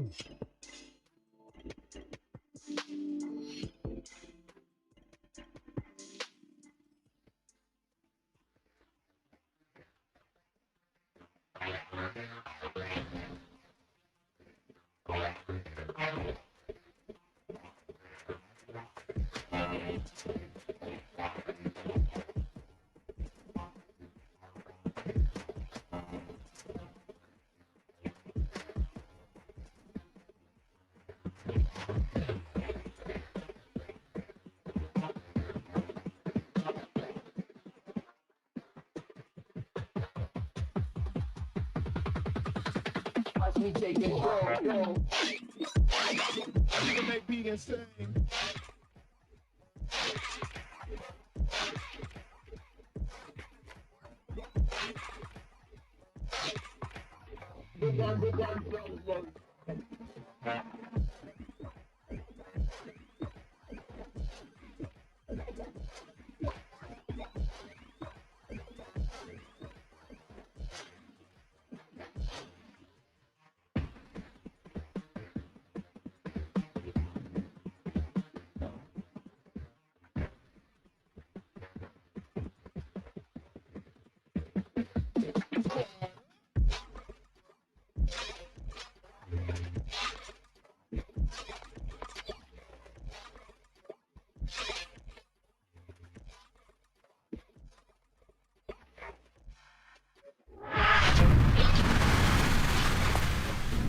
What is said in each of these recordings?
Watch me take control. You make beat insane.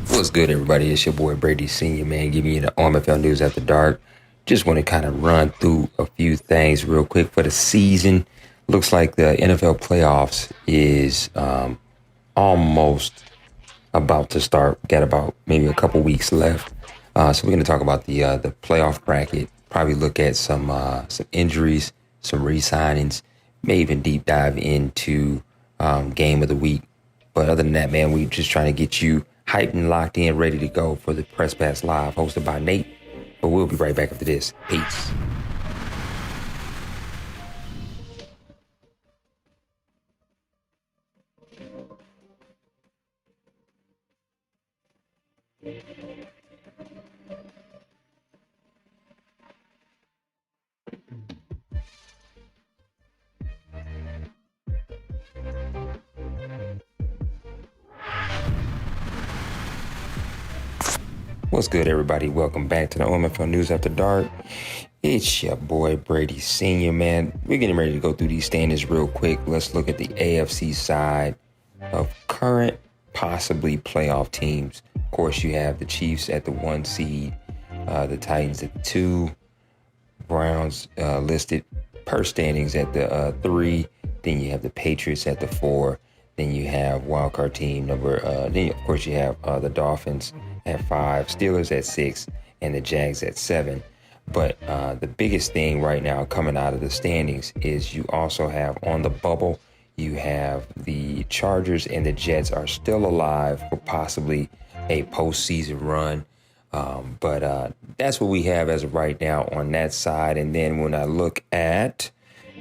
What's good, everybody? It's your boy Brady Senior, man, giving you the OMFL news after dark. Just want to kind of run through a few things real quick for the season. Looks like the NFL playoffs is almost about to start. Got about maybe a couple weeks left. So we're going to talk about the playoff bracket. Probably look at some injuries, some re-signings, may even deep dive into game of the week. But other than that, man, we just trying to get you hyped and locked in, ready to go for the Press Pass Live, hosted by Nate. But we'll be right back after this. Peace. What's good, everybody? Welcome back to the OMFL News After Dark. It's your boy Brady Senior, man. We're getting ready to go through these standings real quick. Let's look at the AFC side of current possibly playoff teams. Of course, you have the Chiefs at the 1 seed, the Titans at the 2, Browns listed per standings at the 3. Then you have the Patriots at the 4. Then you have wildcard team number. Then of course you have the Dolphins at 5, Steelers at 6, and the Jags at 7. But the biggest thing right now coming out of the standings is you also have on the bubble, you have the Chargers and the Jets are still alive for possibly a postseason run. But that's what we have as of right now on that side. And then when I look at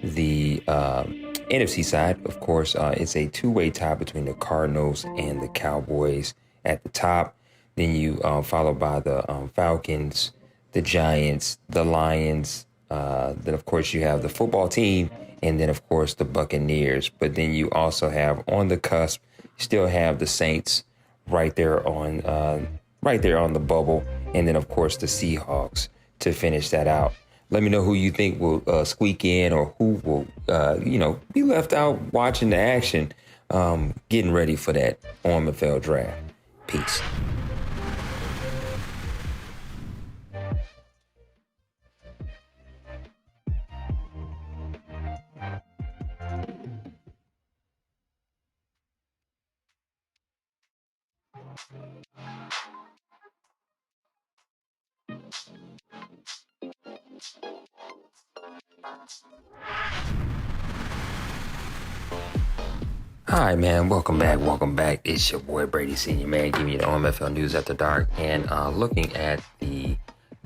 the NFC side, of course, it's a two-way tie between the Cardinals and the Cowboys at the top. Then you followed by the Falcons, the Giants, the Lions. Then, of course, you have the football team, and then, of course, the Buccaneers. But then you also have on the cusp, you still have the Saints right there on the bubble, and then, of course, the Seahawks to finish that out. Let me know who you think will squeak in or who will, be left out watching the action, getting ready for that OMFL draft. Peace. Hi, man. Welcome back. It's your boy Brady Senior, man, giving you the OMFL News After Dark. And looking at the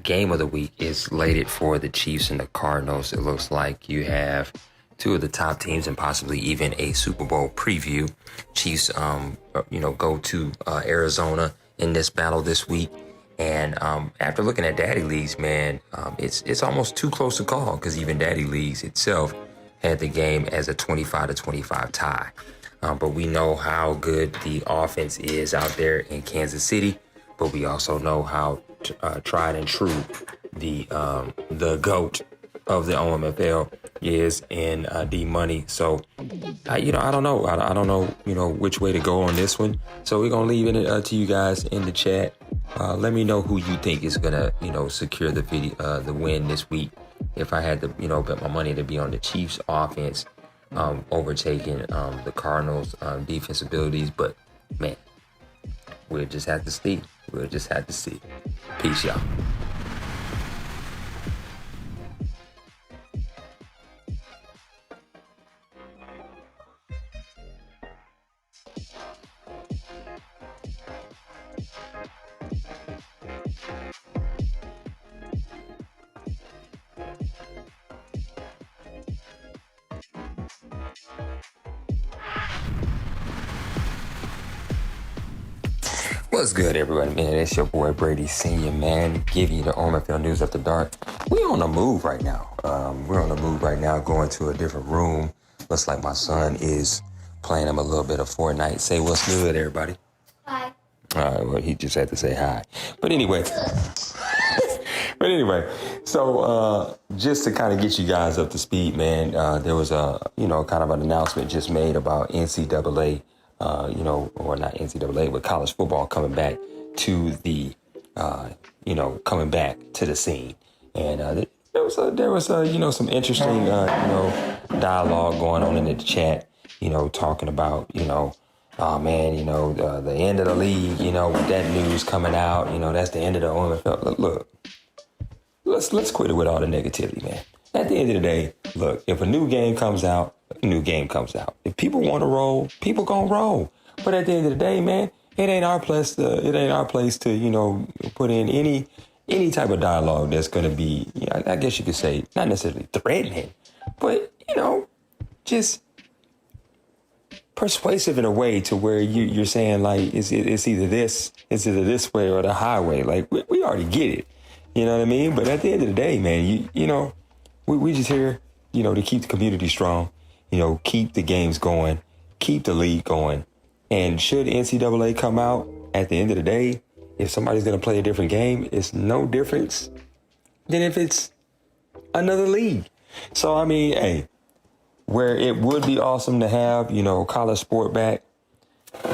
game of the week is slated for the Chiefs and the Cardinals. It looks like you have two of the top teams and possibly even a Super Bowl preview. Chiefs, go to Arizona in this battle this week. And after looking at Daddy Leagues, man, it's almost too close to call, because even Daddy Leagues itself had the game as a 25-25 tie. But we know how good the offense is out there in Kansas City, but we also know how tried and true the GOAT of the OMFL is in D-Money. So, I don't know. I don't know, which way to go on this one. So we're going to leave it to you guys in the chat. Let me know who you think is going to, secure the win this week. If I had to, bet my money to be on the Chiefs offense, overtaking the Cardinals defense abilities. But, man, we'll just have to see. Peace, y'all. What's good, everybody, man? It's your boy Brady Senior, man, giving you the OMFL news after dark. We're on the move right now. Going to a different room. Looks like my son is playing him a little bit of Fortnite. Say what's good, everybody. Hi. Well, he just had to say hi. But anyway, so just to kind of get you guys up to speed, man, there was a, kind of an announcement just made about NCAA, or not NCAA, but college football coming back to the, coming back to the scene. And there was some interesting, dialogue going on in the chat, talking about, oh man, the end of the league, with that news coming out, that's the end of the OMFL. Look, let's quit it with all the negativity, man. At the end of the day, look, if a new game comes out, a new game comes out. If people want to roll, people gonna roll. But at the end of the day, man, it ain't our place to, put in any type of dialogue that's gonna be, I guess you could say, not necessarily threatening, but just persuasive in a way to where you're saying, like, it's either this way or the highway. Like, we already get it. You know what I mean? But at the end of the day, man, we just here, to keep the community strong, keep the games going, keep the league going. And should NCAA come out, at the end of the day, if somebody's going to play a different game, it's no difference than if it's another league. So, I mean, hey, where it would be awesome to have, college sport back,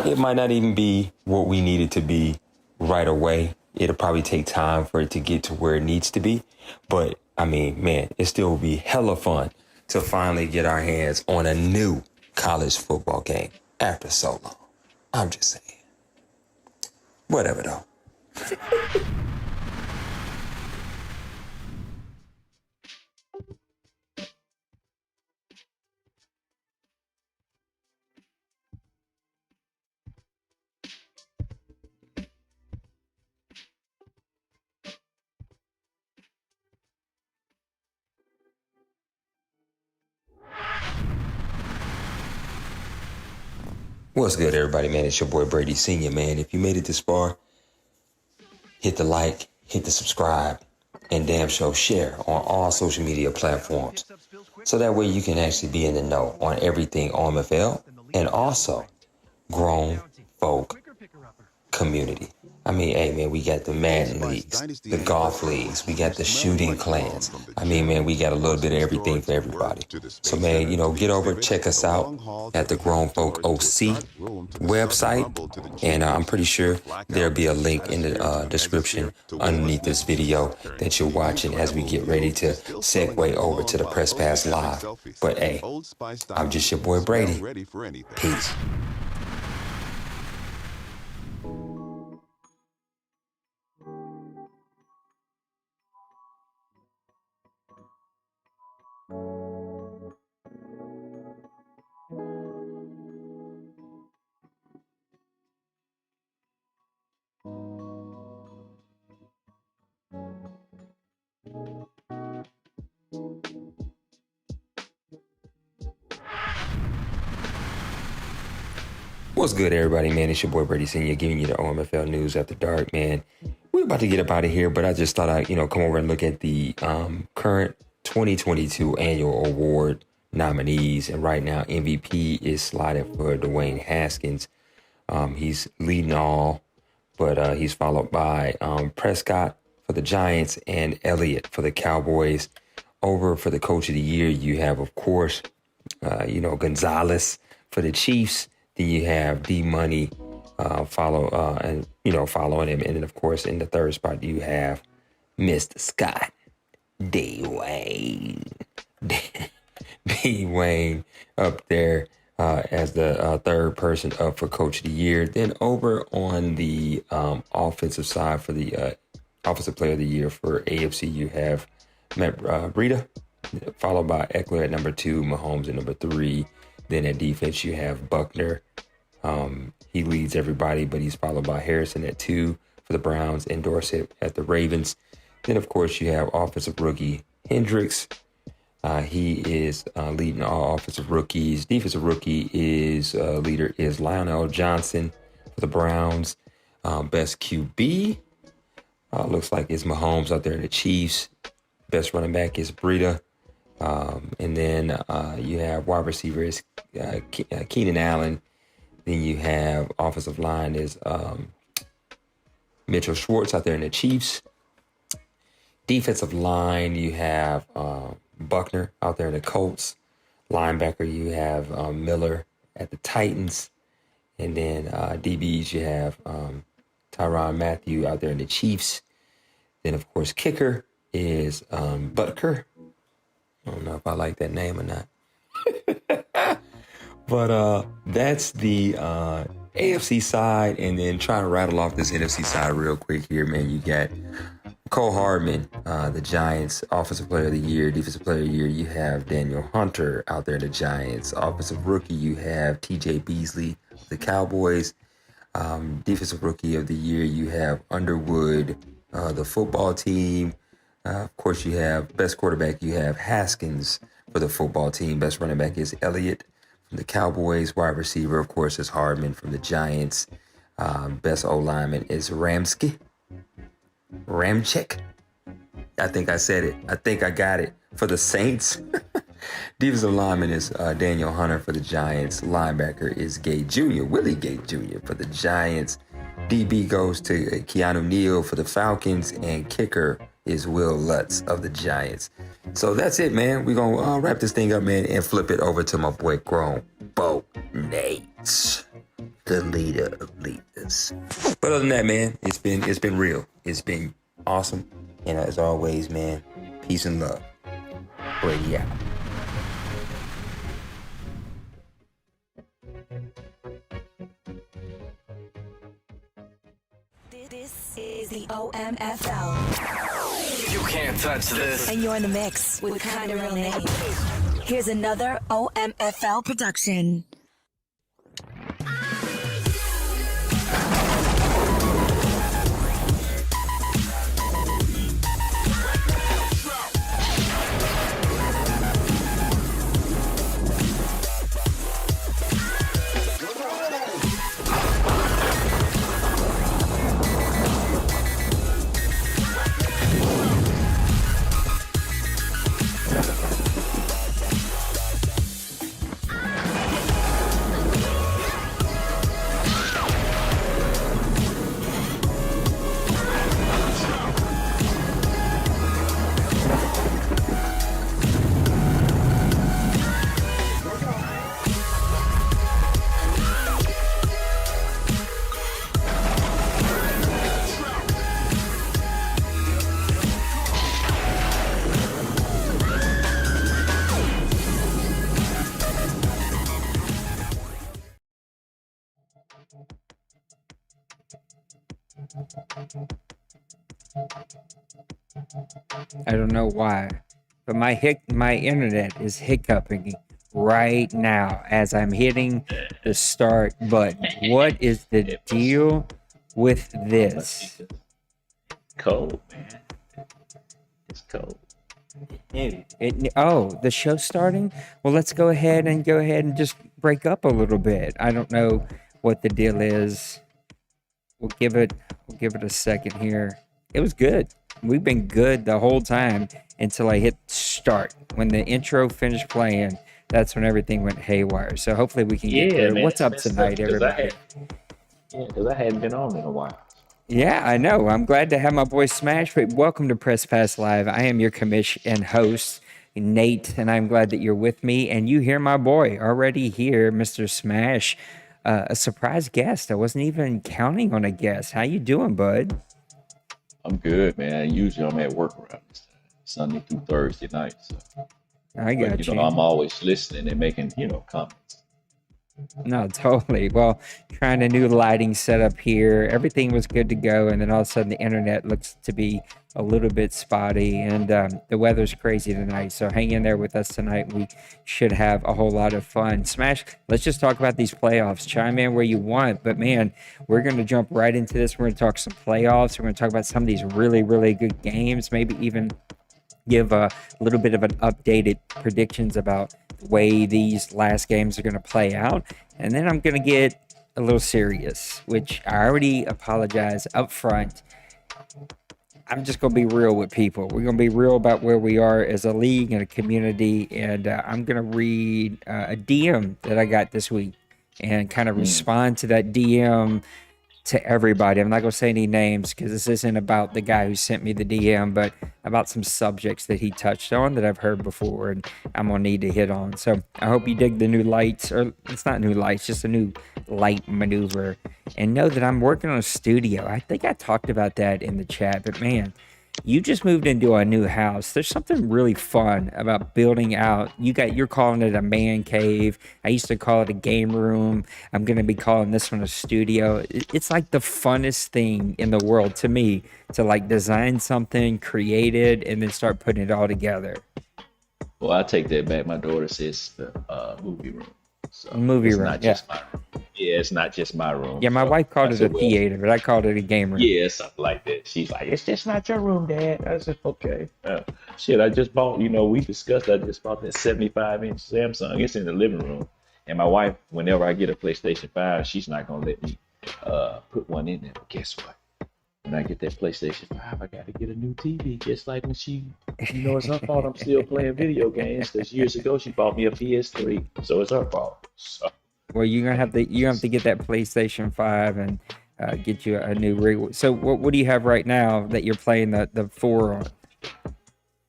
it might not even be what we need it to be right away. It'll probably take time for it to get to where it needs to be. But, I mean, man, it still will be hella fun to finally get our hands on a new college football game after so long. I'm just saying. Whatever, though. What's good, everybody, man? It's your boy Brady Senior, man. If you made it this far, hit the like, hit the subscribe, and damn sure share on all social media platforms. So that way you can actually be in the know on everything OMFL and also grown folk community. I mean, hey, man, we got the Madden leagues, the golf leagues, we got the shooting clans. I mean, man, we got a little bit of everything for everybody. So, man, get over, check us out at the GrownFolks OC website. And I'm pretty sure there'll be a link in the description underneath this video that you're watching as we get ready to segue over to the Press Pass Live. But, hey, I'm just your boy Brady. Peace. What's good, everybody, man? It's your boy Brady Senior giving you the OMFL news after dark, man. We're about to get up out of here, but I just thought I'd, come over and look at the current 2022 annual award nominees. And right now, MVP is slotted for Dwayne Haskins. He's leading all, but he's followed by Prescott for the Giants and Elliott for the Cowboys. Over for the Coach of the Year, you have, of course, Gonzalez for the Chiefs. Then you have D-Money following him. And then, of course, in the third spot, you have Mr. Scott D-Wayne. D-Wayne up there as the third person up for Coach of the Year. Then over on the offensive side for the Offensive Player of the Year for AFC, you have Matt Breida, followed by Eckler at number 2, Mahomes at number 3. Then at defense, you have Buckner. He leads everybody, but he's followed by Harrison at 2 for the Browns and Dorsett at the Ravens. Then, of course, you have offensive rookie Hendricks. He is leading all offensive rookies. Defensive rookie leader is Lionel Johnson for the Browns. Best QB looks like it's Mahomes out there in the Chiefs. Best running back is Breida. And then you have wide receiver is Keenan Allen. Then you have offensive line is Mitchell Schwartz out there in the Chiefs. Defensive line, you have Buckner out there in the Colts. Linebacker, you have Miller at the Titans. And then DBs, you have Tyrann Mathieu out there in the Chiefs. Then, of course, kicker is Butker. I don't know if I like that name or not. But that's the AFC side. And then trying to rattle off this NFC side real quick here, man. You got Cole Hardman, the Giants, Offensive Player of the Year, Defensive Player of the Year. You have Daniel Hunter out there in the Giants. Offensive Rookie, you have TJ Beasley, the Cowboys. Defensive Rookie of the Year, you have Underwood, the football team. Of course, you have best quarterback, you have Haskins for the football team. Best running back is Elliott from the Cowboys. Wide receiver, of course, is Hardman from the Giants. Best O-lineman is Ramczyk. I think I said it. I think I got it for the Saints. Defensive lineman is Daniel Hunter for the Giants. Linebacker is Willie Gay Jr. for the Giants. DB goes to Keanu Neal for the Falcons. And kicker is Will Lutz of the Giants. So that's it, man. We're going to wrap this thing up, man, and flip it over to my boy GrownFolks Nate, the leader of leaders. But other than that, man, it's been real. It's been awesome. And as always, man, peace and love. Brady out. This is the OMFL. You can't touch this. And you're in the mix with Kinda Real Name. Here's another OMFL production. I don't know why, but my internet is hiccuping right now as I'm hitting the start button. What is the deal with this? Cold, man. It's cold. The show's starting? Well, let's go ahead and just break up a little bit. I don't know what the deal is. We'll give it a second here. It was good. We've been good the whole time until I hit start. When the intro finished playing, that's when everything went haywire. So hopefully we can get Yeah, through. man, What's it's up messed up tonight, because everybody? I hadn't been on in a while. Yeah, I know. I'm glad to have my boy Smash. But welcome to Press Pass Live. I am your commish and host, Nate, and I'm glad that you're with me. And you hear my boy already here, Mr. Smash, a surprise guest. I wasn't even counting on a guest. How you doing, bud? I'm good, man. Usually I'm at work around this time, Sunday through Thursday night. So, I got but you. I'm always listening and making, comments. No, totally. Well, trying a new lighting setup here. Everything was good to go, and then all of a sudden the internet looks to be a little bit spotty, and the weather's crazy tonight. So hang in there with us tonight. We should have a whole lot of fun. Smash, let's just talk about these playoffs. Chime in where you want, but man, we're going to jump right into this. We're going to talk some playoffs. We're going to talk about some of these really, really good games, maybe even give a little bit of an updated predictions about the way these last games are going to play out. And then I'm going to get a little serious, which I already apologize up front. I'm just going to be real with people. We're going to be real about where we are as a league and a community. And I'm going to read a DM that I got this week and kind of respond to that DM to everybody. I'm not going to say any names because this isn't about the guy who sent me the DM, but about some subjects that he touched on that I've heard before and I'm going to need to hit on. So I hope you dig the new lights, or it's not new lights, just a new light maneuver. And know that I'm working on a studio. I think I talked about that in the chat, but man, you just moved into a new house. There's something really fun about building out. You're calling it a man cave. I used to call it a game room. I'm going to be calling this one a studio. It's like the funnest thing in the world to me to like design something, create it, and then start putting it all together. Well, I take that back. My daughter says the movie room. So Movie it's room, not yeah. just my room. Yeah, it's not just my room. Yeah, my So wife called I it a said, well, theater, but I called it a game room. yeah, something like that. She's like, it's just not your room, Dad. I said, okay. Shit, I just bought, we discussed, I just bought that 75-inch Samsung. It's in the living room. And my wife, whenever I get a PlayStation 5, she's not going to let me put one in there. But guess what? When I get that PlayStation 5, I got to get a new TV. Just like when she, it's her fault I'm still playing video games. Because years ago, she bought me a PS3. So it's her fault. So. Well, you're gonna have to get that PlayStation 5 and get you a new rig. So what do you have right now that you're playing the 4 on?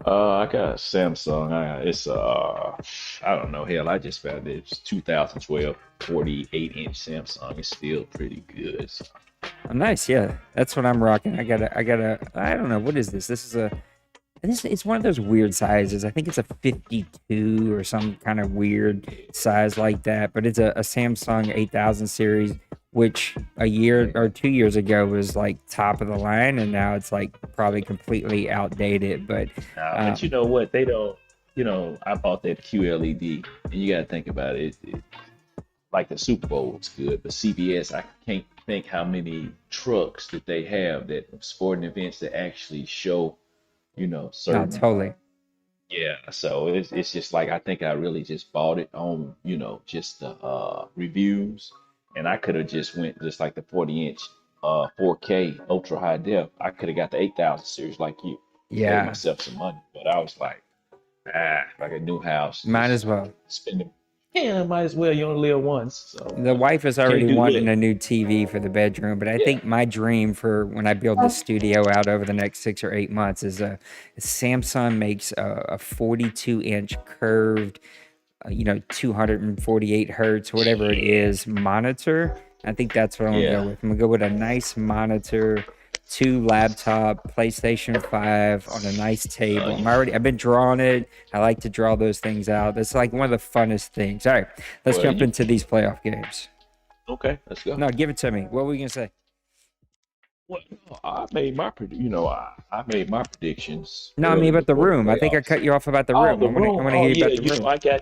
I got a Samsung. It's I don't know. Hell, I just found it. It's 2012 48-inch Samsung. It's still pretty good. So. Oh, nice, yeah. That's what I'm rocking. I got a I don't know, what is this? It's one of those weird sizes. I think it's a 52 or some kind of weird size like that. But it's a Samsung 8000 series, which a year or 2 years ago was like top of the line, and now it's like probably completely outdated. But but you know what? They don't. I bought that QLED, and you got to think about it. Like the Super Bowl was good, but CBS, I can't think how many trucks that they have that sporting events that actually show. Certain. no, totally. Yeah, so it's just like I think I really just bought it on, just the reviews, and I could have just went just like the 40-inch 4K ultra high def. I could have got the 8000 series like you. Yeah. Save myself some money, but I was like a new house. Might just as well. spend Yeah, might as well. You only live once. So The wife is already do wanting that. a new TV for the bedroom, but I think my dream for when I build the studio out over the next 6 or 8 months is Samsung makes a 42-inch curved, 248 hertz, whatever it is, monitor. I think that's what I'm gonna go with. I'm gonna go with a nice monitor, 2 laptop, PlayStation 5 on a nice table. I've been drawing it. I like to draw those things out. That's like one of the funnest things. All right, let's jump into these playoff games. Okay, let's go. No, give it to me. What were we gonna say? Well, I made my I made my predictions. No, I mean about the room. I think I cut you off about the room. The I want to hear you about the room.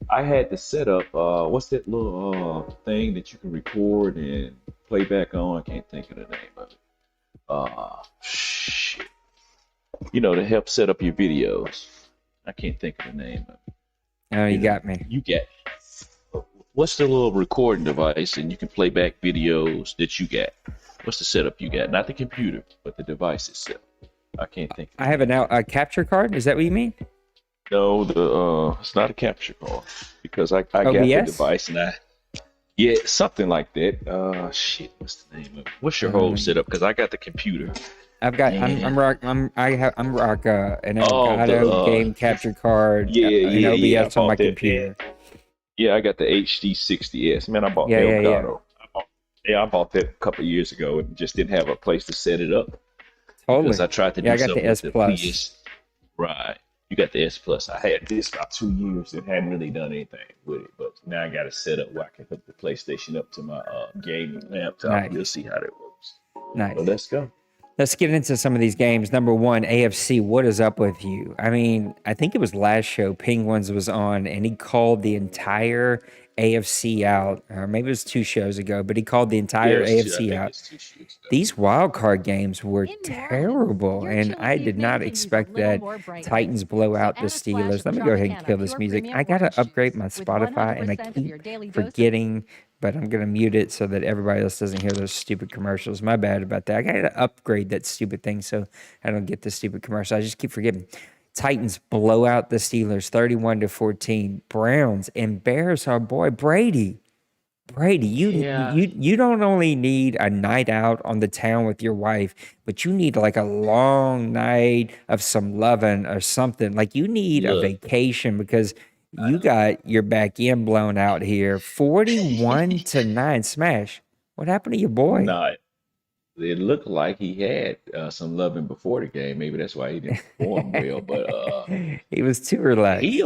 I had the setup. What's that little thing that you can record and play back on? I can't think of the name of it. Shit. To help set up your videos. I can't think of the name of it. Oh, you got me. You get what's the little recording device, and you can play back videos that you got? What's the setup you got? Not the computer, but the device itself. I can't think. I have a capture card. Is that what you mean? No, it's not a capture card because I got the OBS? device and yeah, something like that. Shit, what's the name of it? What's your whole setup? Because I got the computer. I've got I'm rock an Elgato game capture card. An OBS on my computer. Yeah, I got the HD60S. Man, I bought Yeah, Elgato. I bought that a couple of years ago and just didn't have a place to set it up. Totally. Because I tried to do I got something the S with Plus. PS. Right. You got the S Plus. I had this about 2 years and hadn't really done anything with it. But now I got it set up where I can hook the PlayStation up to my gaming laptop. Nice. We'll see how that works. Nice. So let's go. Let's get into some of these games. Number one, AFC, what is up with you? I mean, I think it was last show, Penguins was on, and he called the entire AFC out. Or maybe it was 2 shows ago, but he called the entire AFC out. These wild card games were terrible, and I did not expect that Titans blow out the Steelers. Let me go ahead and kill this music. I got to upgrade my Spotify, and I keep forgetting, but I'm going to mute it so that everybody else doesn't hear those stupid commercials. My bad about that. I got to upgrade that stupid thing so I don't get the stupid commercial. I just keep forgetting. Titans blow out the Steelers 31-14. Browns embarrass our boy Brady. Brady, you don't only need a night out on the town with your wife, but you need like a long night of some loving or something. Like you need a vacation because you got your back end blown out here. 41-9 smash. What happened to your boy? No, it looked like he had some loving before the game. Maybe that's why he didn't perform well. But he was too relaxed. he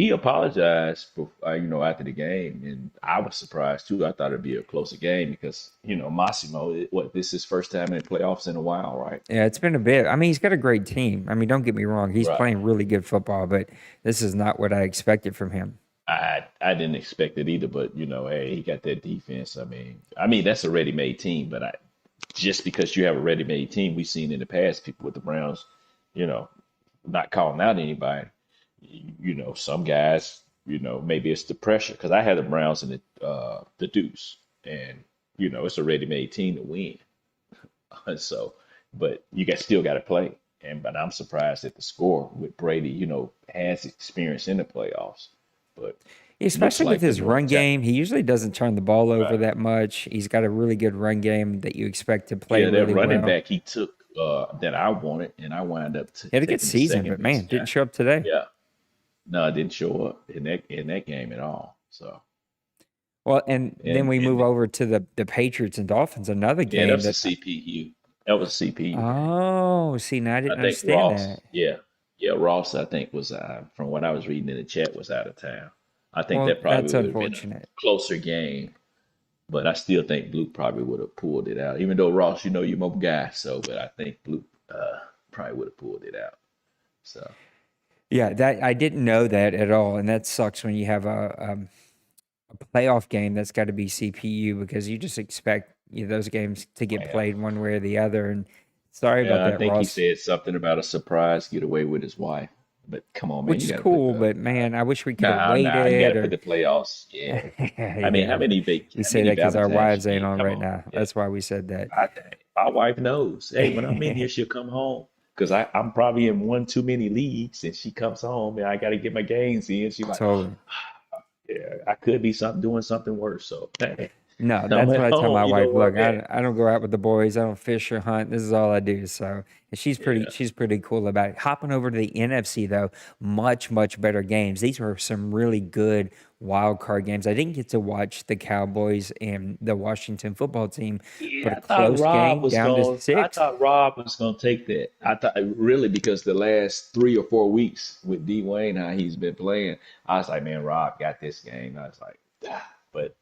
apologized for, after the game, and I was surprised too. I thought it'd be a closer game because Massimo, this is his first time in the playoffs in a while, right? Yeah, it's been a bit. I mean, he's got a great team. I mean, don't get me wrong, he's playing really good football, but this is not what I expected from him. I didn't expect it either, but hey, he got that defense. I mean that's a ready-made team, but just because you have a ready-made team, we've seen in the past people with the Browns, not calling out anybody. Some guys, maybe it's the pressure because I had the Browns in the deuce, and it's a ready-made team to win. So, but you still got to play, but I'm surprised at the score with Brady. Has experience in the playoffs, but. Especially with his run game, he usually doesn't turn the ball over that much. He's got a really good run game that you expect to play really well. Yeah, that running back he took that I wanted, and I wound up he had a good season, but man, didn't show up today. Yeah, no, it didn't show up in that game at all. So, well, and then we move over to the Patriots and Dolphins, another game. Yeah, that was a CPU. That was a CPU. Oh, see, now I didn't understand Ross, that. Yeah, Ross, I think was from what I was reading in the chat was out of town. I think that probably would have been a closer game, but I still think Blue probably would have pulled it out. Even though Ross, you're my guy, but I think Blue probably would have pulled it out. So, yeah, that I didn't know that at all, and that sucks when you have a playoff game that's got to be CPU because you just expect those games to get played one way or the other. And sorry about that, I think Ross. he said something about a surprise getaway with his wife. But come on, man. Which is cool, but man, I wish we could have waited. You got to put the playoffs. Yeah. I mean, how many we say that because our wives ain't on right now. Yeah. That's why we said that. My wife knows. Hey, when I'm in here, she'll come home because I'm probably in one too many leagues, and she comes home and I got to get my games in. She's like, totally. Yeah, I could be doing something worse. So. No, that's what I tell my wife. Look, I don't go out with the boys. I don't fish or hunt. This is all I do. So she's pretty cool about it. Hopping over to the NFC though, much better games. These were some really good wild card games. I didn't get to watch the Cowboys and the Washington football team, but a close game down to 6. I thought Rob was going to take that. I thought really because the last 3 or 4 weeks with D. Wayne, how he's been playing, I was like, man, Rob got this game. I was like, but.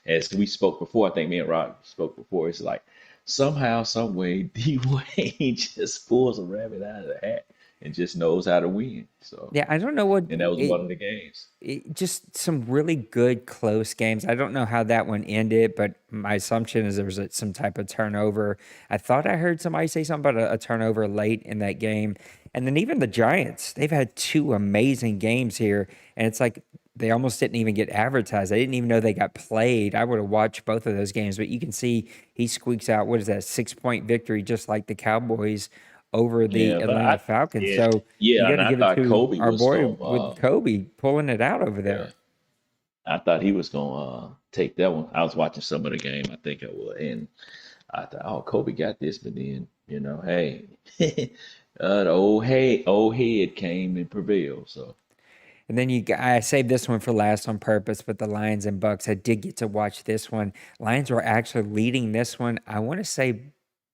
As we spoke before, I think me and Rob spoke before, it's like somehow, some way, D. Wayne just pulls a rabbit out of the hat and just knows how to win. So yeah, I don't know what. And that was one of the games. Just some really good close games. I don't know how that one ended, but my assumption is there was some type of turnover. I thought I heard somebody say something about a turnover late in that game. And then even the Giants, they've had 2 amazing games here. And it's like they almost didn't even get advertised. I didn't even know they got played. I would have watched both of those games, but you can see he squeaks out, what is that, 6-point victory, just like the Cowboys over the Yeah, but Atlanta Falcons. yeah, So you yeah, got and to I give it thought to Kobe our was boy going. with Kobe pulling it out over Yeah, there. I thought he was going to take that one. I was watching some of the game. I think I was, and I thought, oh, Kobe got this, but then hey, the old head came and prevailed. So And then I saved this one for last on purpose, but the Lions and Bucks, I did get to watch this one. Lions were actually leading this one, I want to say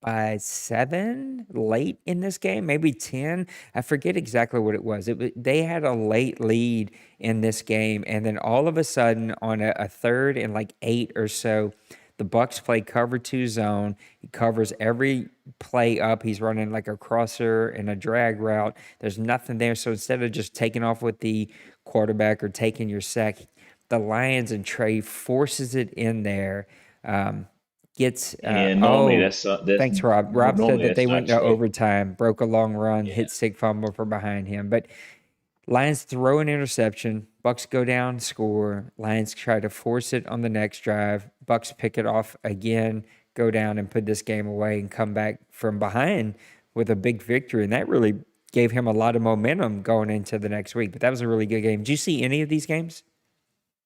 by 7 late in this game, maybe 10. I forget exactly what it was. They had a late lead in this game, and then all of a sudden on a third and like 8 or so, the Bucks play cover 2 zone. He covers every play up. He's running like a crosser and a drag route. There's nothing there. So instead of just taking off with the quarterback or taking your sack, the Lions and Trey forces it in there. Gets and normally that's thanks, Rob. Rob said normally that they that's not went to Trey. overtime, broke a long run, Yeah, hit stick fumble from behind him. But Lions throw an interception. Bucks go down, score. Lions try to force it on the next drive. Bucks pick it off again, go down and put this game away and come back from behind with a big victory. And that really gave him a lot of momentum going into the next week. But that was a really good game. Did you see any of these games?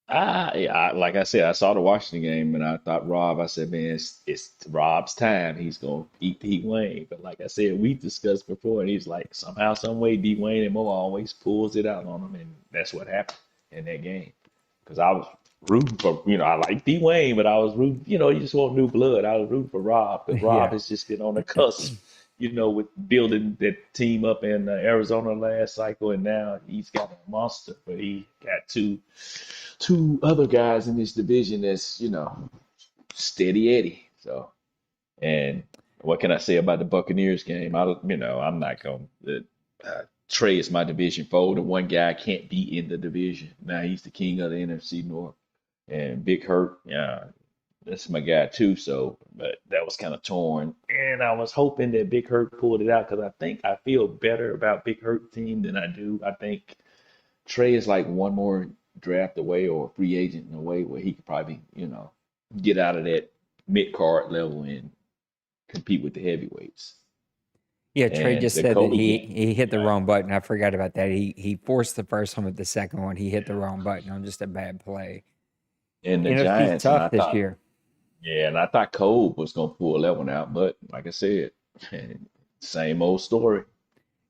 like I said, I saw the Washington game and I thought Rob. I said, man, it's Rob's time. He's gonna beat D Wayne. But like I said, we discussed before, and he's like somehow, some way, D Wayne and Mo always pulls it out on him, and that's what happened in that game. Because I was rooting for, I like D Wayne, but I was rooting, you just want new blood. I was rooting for Rob because Rob Yeah. has just been on the cusp, with building that team up in Arizona last cycle, and now he's got a monster. But he got two other guys in this division that's steady Eddie. So, and what can I say about the Buccaneers game? I'm not going to. Trey is my division foe. The one guy can't be in the division. Now he's the king of the NFC North. And Big Hurt, yeah, that's my guy too. So, but that was kind of torn. And I was hoping that Big Hurt pulled it out because I feel better about Big Hurt team than I do. I think Trey is like one more draft away or free agent in a way where he could probably, get out of that mid card level and compete with the heavyweights. Yeah, Trey And just the said that Kobe he game, he hit the wrong button. I forgot about that. He forced the first one, but the second one he hit the wrong button on just a bad play. and the NFC's Giants, and tough I this thought, year. yeah, and I thought Cole was gonna pull that one out, but like I said, same old story.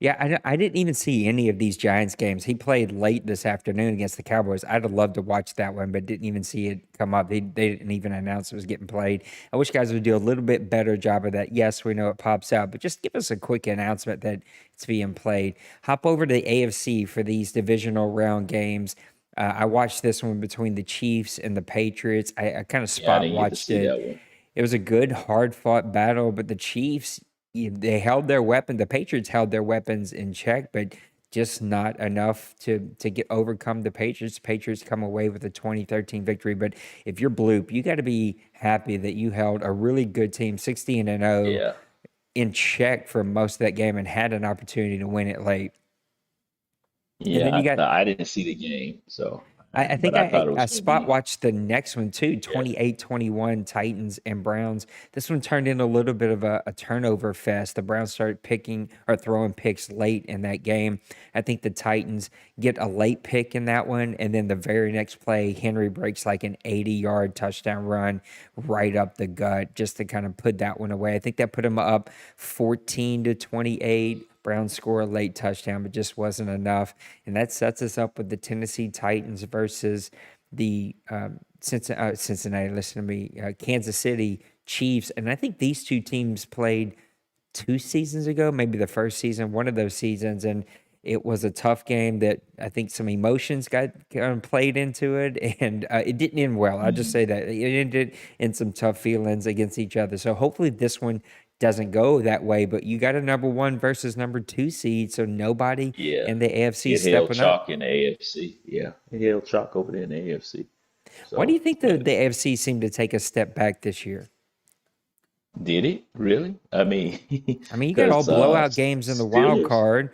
Yeah, I didn't even see any of these Giants games. He played late this afternoon against the Cowboys. I'd have loved to watch that one, but didn't even see it come up. They didn't even announce it was getting played. I wish guys would do a little bit better job of that. Yes, we know it pops out, but just give us a quick announcement that it's being played. Hop over to the AFC for these divisional round games. I watched this one between the Chiefs and the Patriots. I kind of Yeah, I spot didn't get to watched see it. that one. It was a good, hard-fought battle, but the Chiefs, they held their weapon. The Patriots held their weapons in check, but just not enough to get overcome the Patriots. Patriots come away with a 2013 victory. But if you're Bloop, you got to be happy that you held a really good team, 16-0, Yeah, in check for most of that game and had an opportunity to win it late. And then yeah, you got I didn't see the game, so I but think I thought it I was gonna spot be. watched the next one too, Yeah, 28-21 Titans and Browns. This one turned into a little bit of a turnover fest. The Browns started picking or throwing picks late in that game. I think the Titans get a late pick in that one, and then the very next play, Henry breaks like an 80-yard touchdown run right up the gut just to kind of put that one away. I think that put them up 14-28. Browns score a late touchdown, but just wasn't enough. And that sets us up with the Tennessee Titans versus the Cincinnati, listen to me, Kansas City Chiefs. And I think these two teams played 2 seasons ago, maybe the first season, one of those seasons. And it was a tough game that I think some emotions got played into it, and it didn't end well. I'll just say that. It ended in some tough feelings against each other. So hopefully this one doesn't go that way, but you got a number 1 versus number 2 seed, so nobody yeah, in the AFC it held stepping up. chalk in the AFC. Yeah, it held chalk over there in the AFC. Why do you So, think the but AFC seemed to take a step back this year? did it really? I mean, I mean, you got all because blowout games in the wild Steelers. card.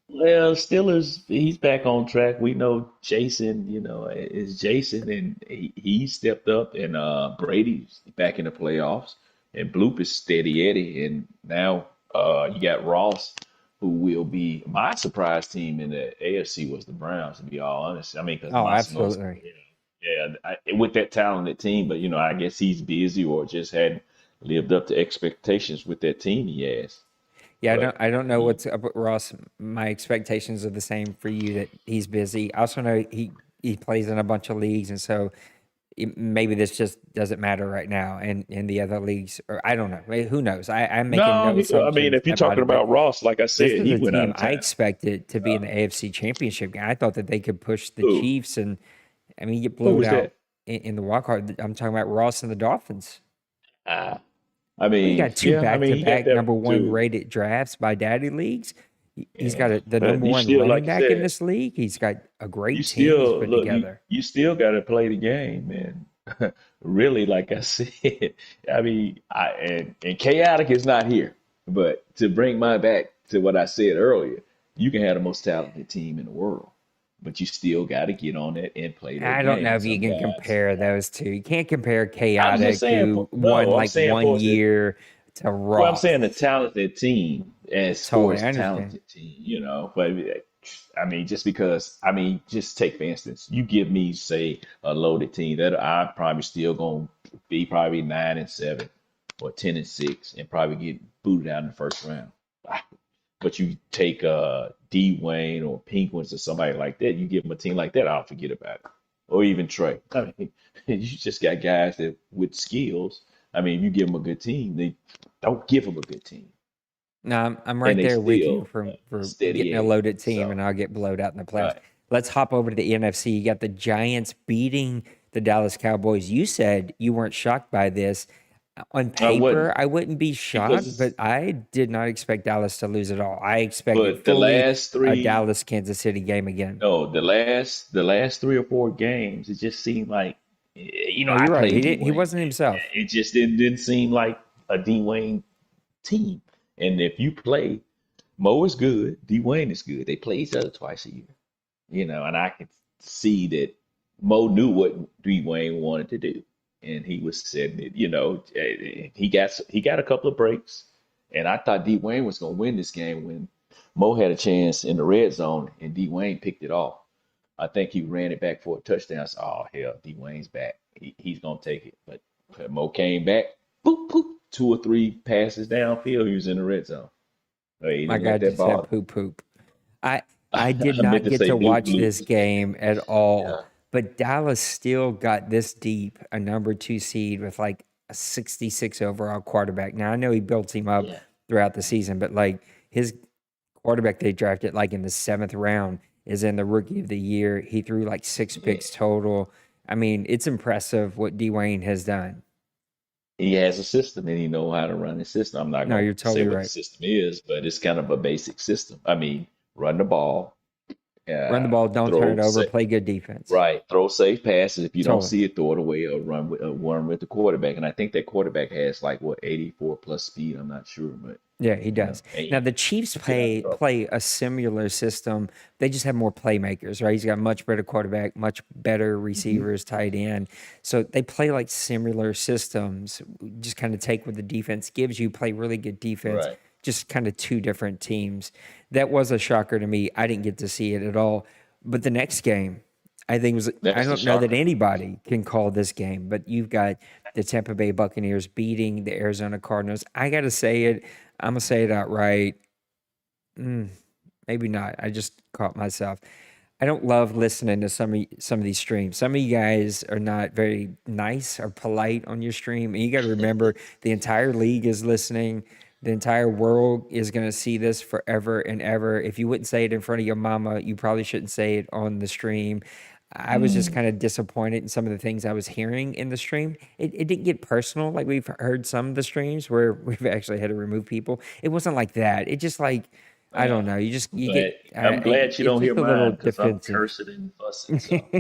Well, Steelers, he's back on track. We know Jason, is Jason, and he stepped up, and Brady's back in the playoffs, and Bloop is steady Eddie, and now you got Ross, who will be my surprise team in the AFC was the Browns, to be all honest. I mean, because Oh, Massimo's, absolutely. yeah, with that talented team, but I guess he's busy or just hadn't lived up to expectations with that team he has. Yeah, But I don't know he, what's up with Ross. My expectations are the same for you that he's busy. I also know he plays in a bunch of leagues, and so maybe this just doesn't matter right now. And in the other leagues, or I don't know. Who knows? I'm making no, no I mean, assumptions if you're about talking it, but about Ross, like I this said, is he a went out team of I town. expected to be in the AFC Championship game. I thought that they could push the Who? Chiefs, and I mean, get Who blowed was out that? in the wild card. I'm talking about Ross and the Dolphins. Ah, I Well, he mean, got two yeah, I mean, he got back-to-back that number one too. rated drafts by Daddy Leagues. He's got Yeah, the but number you one still, running like you back in said, this league. He's got a you great team he's still put look, you together. you still got to play the game, man. Really, like I said, I mean, and chaotic is not here, but to bring my back to what I said earlier, you can have the most talented team in the world, but you still got to get on it and play that I don't game. know And if you some can guys, compare those two. You can't compare I'm just Chaotic, saying, who won no, I'm like saying one for the year, to Well, I'm Ross. saying the talented team as Totally, sports I understand. talented team, But I mean, just because, I mean, just take for instance, you give me say a loaded team that I'm probably still gonna be probably 9-7 or 10-6 and probably get booted out in the first round. But you take D Wayne or Penguins or somebody like that, you give them a team like that, I'll forget about it. Or even Trey. I mean, you just got guys that with skills. I mean, if you give them a good team, they don't give them a good team, No, I'm and right they there with you still for steady getting a Eddie. loaded team, So, and I'll get blowed out in the playoffs. right. Let's hop over to the NFC. You got the Giants beating the Dallas Cowboys. You said you weren't shocked by this. On I wouldn't paper, I wouldn't be because shocked, but I did not expect Dallas to lose at all. I expected but the fully last a three, Dallas Kansas City game again. no, the last 3 or 4 games, it just seemed like, No, I you're right. played He D didn't. He Wayne, wasn't and himself. it just didn't seem like a D Wayne team. And if you play, Mo is good, D Wayne is good. They play each other twice a year, and I could see that Mo knew what D Wayne wanted to do, and he was setting it. He got a couple of breaks, and I thought D Wayne was gonna win this game when Mo had a chance in the red zone, and D Wayne picked it off. I think he ran it back for a touchdown. I said, "Oh hell, D Wayne's back. He's gonna take it." But Mo came back, boop boop, 2 or 3 passes downfield. He was in the red zone. He My didn't let God that just said ball. poop poop. I I did I meant not to get say to Duke watch Blue. this game at all, Yeah, but Dallas still got this deep, a number two seed with like a 66 overall quarterback. Now I know he built him up yeah, throughout the season, but like his quarterback they drafted like in the seventh round is in the rookie of the year. He threw like six yeah. picks total. I mean, it's impressive what Dwayne has done. He has a system and he know how to run his system. I'm not No, gonna you're say totally what the right. system is, but it's kind of a basic system. I mean, run the ball, Run the ball, don't turn throw it over, sa- play good defense. right, throw safe passes. If you don't Totally. see it, throw it away or run with the quarterback. And I think that quarterback has like what 84 plus speed. I'm not sure, but Yeah, he does. and Now the Chiefs get out of play trouble. play a similar system. They just have more playmakers, right? He's got much better quarterback, much better Hmm. receivers, tight end. So they play like similar systems. Just kind of take what the defense gives you, play really good defense. Right. Just kind of two different teams. That was a shocker to me. I didn't get to see it at all. But the next game, I think was I That's the don't know that shocker. anybody can call this game, but you've got the Tampa Bay Buccaneers beating the Arizona Cardinals. I got to say it. I'm gonna say it outright. Mm, maybe not. I just caught myself. I don't love listening to some of these streams. Some of you guys are not very nice or polite on your stream, and you got to remember the entire league is listening. The entire world is going to see this forever and ever. If you wouldn't say it in front of your mama, you probably shouldn't say it on the stream. I was just Mm. kind of disappointed in some of the things I was hearing in the stream. It didn't get personal like we've heard some of the streams where we've actually had to remove people. It wasn't like that. It just like I don't Uh, know. I'm You get glad. I'm glad you it's don't hear just a little mine because I'm defensive. cursing and fussing. So.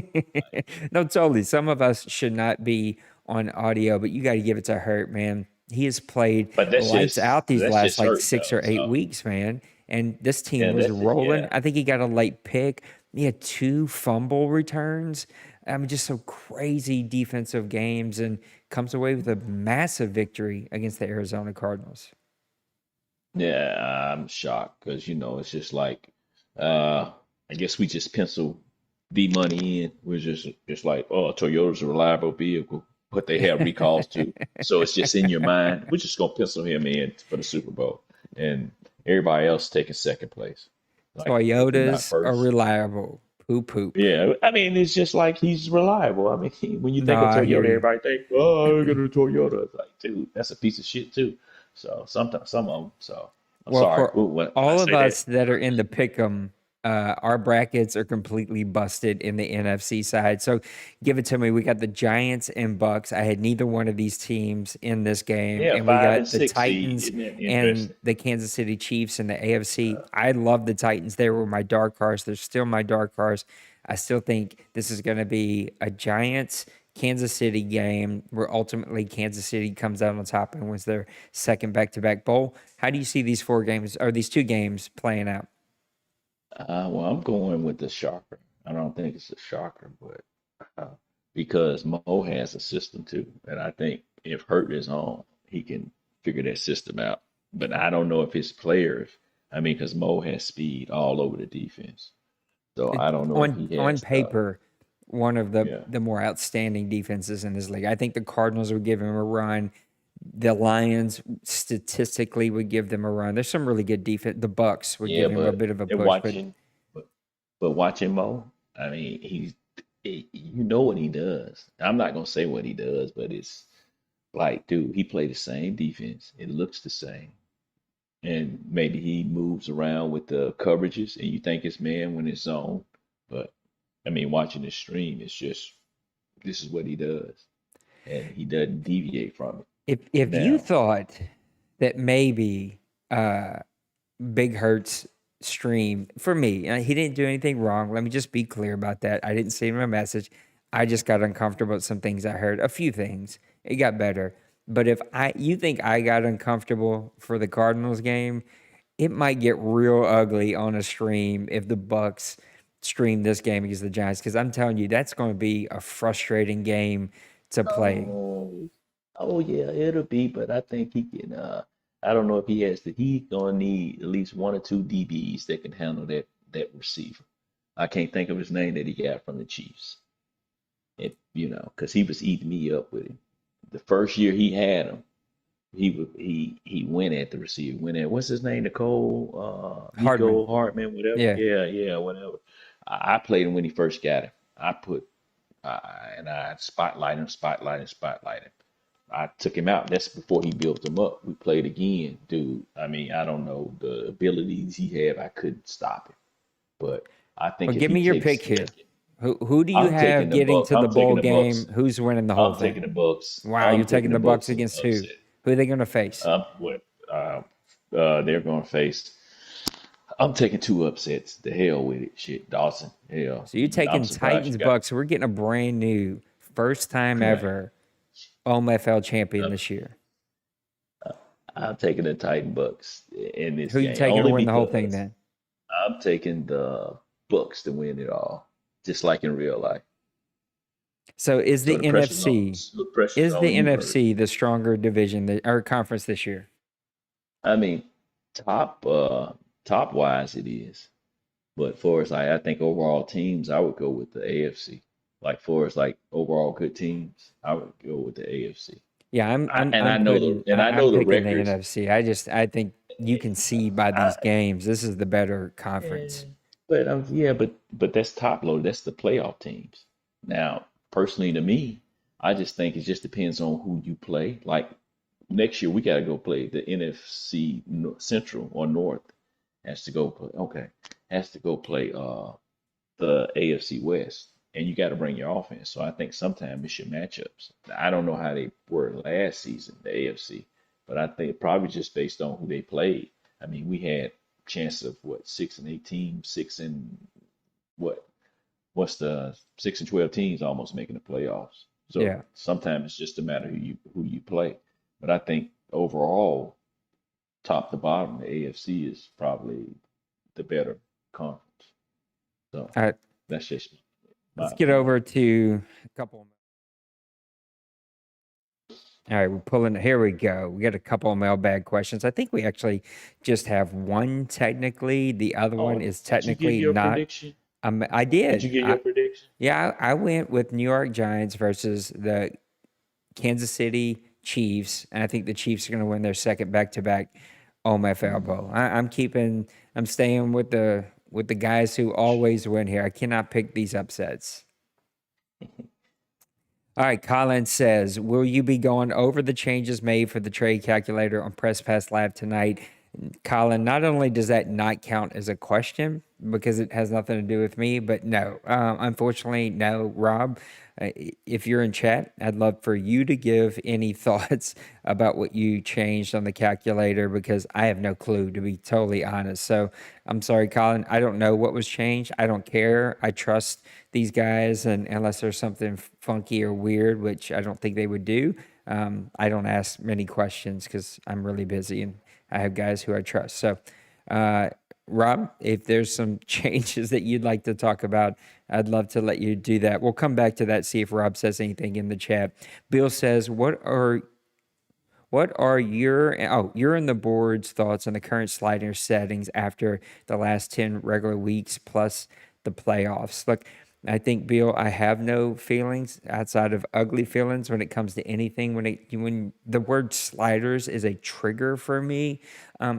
No, totally. Some of us should not be on audio, but you got to give it to Hurt, man. He has played But that's lights just out these that's last just like hurt six though. or eight So weeks, man. And this team Yeah, was that's it. rolling. Yeah. I think he got a late pick. He had 2 fumble returns. I mean, just some crazy defensive games, and comes away with a massive victory against the Arizona Cardinals. Yeah, I'm shocked because it's just like I guess we just pencil B money in. We're just like, oh, Toyota's a reliable vehicle, but they have recalls too. So it's just in your mind. We're just gonna pencil him in for the Super Bowl, and everybody else taking second place. Like if we're not Toyotas are first. reliable. Poop poop. Yeah, I mean, it's just like he's reliable. I mean, when you No, think of I hear Toyota, you. everybody think, oh, I got a Toyota. It's like, dude, that's a piece of shit too. So sometimes some of them. So I'm Well, sorry for when I all of say that. us that are in the pick'em, our brackets are completely busted in the NFC side. So give it to me. We got the Giants and Bucks. I had neither one of these teams in this game, Yeah, and we five and got the six seed. Titans Isn't that and interesting? the Kansas City Chiefs in the AFC. I love the Titans. They were my dark horse. They're still my dark horse. I still think this is going to be a Giants Kansas City game where ultimately Kansas City comes out on top and wins their second back-to-back bowl. How do you see these 4 games or these 2 games playing out? Well, I'm going with the shocker. I don't think it's a shocker, but uh, because Mo has a system too, and I think if Hurt is on, he can figure that system out. But I don't know if his players. I mean, because Mo has speed all over the defense, so I don't know if he On has the. paper, one of the Yeah, the more outstanding defenses in this league. I think the Cardinals would give him a run. The Lions statistically would give them a run. There's some really good defense. The Bucks would yeah, give him a but bit of a and push, but watching, but, but watching Mo, I mean, you know what he does. I'm not gonna say what he does, but it's like, dude, he played the same defense. It looks the same. And maybe he moves around with the coverages and you think it's man when it's zone. But I mean, watching the stream, it's just this is what he does. And he doesn't deviate from it. if you Now, thought that maybe uh, Big Hurt's stream for me, he didn't do anything wrong. Let me just be clear about that. I didn't send him a message. I just got uncomfortable with some things I heard. A few things. It got better. But if you think I got uncomfortable for the Cardinals game, it might get real ugly on a stream if the Bucks stream this game against the Giants. Because I'm telling you, that's going to be a frustrating game to play. oh, oh yeah, it'll be, but I think he can I don't know if he has he's gonna need at least one or two DBs that can handle that receiver. I can't think of his name that he got from the Chiefs. Because he was eating me up with him. The first year he had him, he went at the receiver. Went at what's his name, Nicole, Hardman. Nico Hartman, whatever. Yeah. Yeah, whatever. I played him when he first got him. I put and I spotlight him. I took him out. That's before he built him up. We played again, dude. I mean, I don't know the abilities he had. I couldn't stop him, but I Well, think if give he me your takes, pick here. Who do you I'm have taking the getting Bucks. to the I'm taking bowl the game? Bucks. Who's winning the whole I'm taking the thing? Bucks. Wow, I'm you're taking taking the the Bucks Bucks in against the who? upset. Who are they going to face? What? They're going to face. I'm taking two upsets. The hell with it. Shit, Dawson. Hell, So you're I'm taking surprised you Titans got. Bucks. So we're getting a brand new, first time ever OMFL champion this year. I'm taking the Titan Bucks in this Who you game taking to only win the whole thing because then? I'm taking the Bucks to win it all, just like in real life. So is So the NFC the pressure's is the on you, Hurt. NFC the stronger division or conference this year? I mean, top top wise it is. But for as I think overall teams, I would go with the AFC. Like for as like overall good teams, I would go with the AFC. Yeah, I'm I, I'm and I I'm know putting I I'm know the picking the records. NFC. I think you can see by I, these games this is the better eh, conference. but yeah, but that's top load. That's the playoff teams. Now, personally, to me, I just think it just depends on who you play. Like next year, we got to go play the NFC Central or North has to go play. Okay, has to go play the AFC West, and you got to bring your offense. So I think sometimes it's your matchups. I don't know how they were last season, the AFC, but I think probably just based on who they played. I mean, we had chance of what 6-8 teams, six and what what's the 6-12 teams almost making the playoffs. So Yeah. sometimes it's just a matter who you play. But I think overall top to bottom, the AFC is probably the better conference. So All right, that's just my let's get opinion. over to a couple. All right, we're pulling. Here we go. We got a couple of mailbag questions. I think we actually just have one technically. The other one Oh, is did you give technically your not. prediction? I Did you did. give your prediction? Yeah, I went with New York Giants versus the Kansas City Chiefs, and I think the Chiefs are going to win their second back-to-back OMFL Bowl. I'm staying with the guys who always win here. I cannot pick these upsets. All right, Colin says, will you be going over the changes made for the trade calculator on Press Pass Live tonight? Colin, not only does that not count as a question because it has nothing to do with me, but no, unfortunately, no, Rob. If you're in chat, I'd love for you to give any thoughts about what you changed on the calculator because I have no clue, to be totally honest. So I'm sorry, Colin. I don't know what was changed. I don't care. I trust these guys, and unless there's something funky or weird, which I don't think they would do, I don't ask many questions because I'm really busy and I have guys who I trust. So, Rob, if there's some changes that you'd like to talk about, I'd love to let you do that. We'll come back to that, see if Rob says anything in the chat. Bill says, what are you're in the board's thoughts on the current slider settings after the last 10 regular weeks plus the playoffs? Look, I think, Bill, I have no feelings outside of ugly feelings when it comes to anything. When the word sliders is a trigger for me,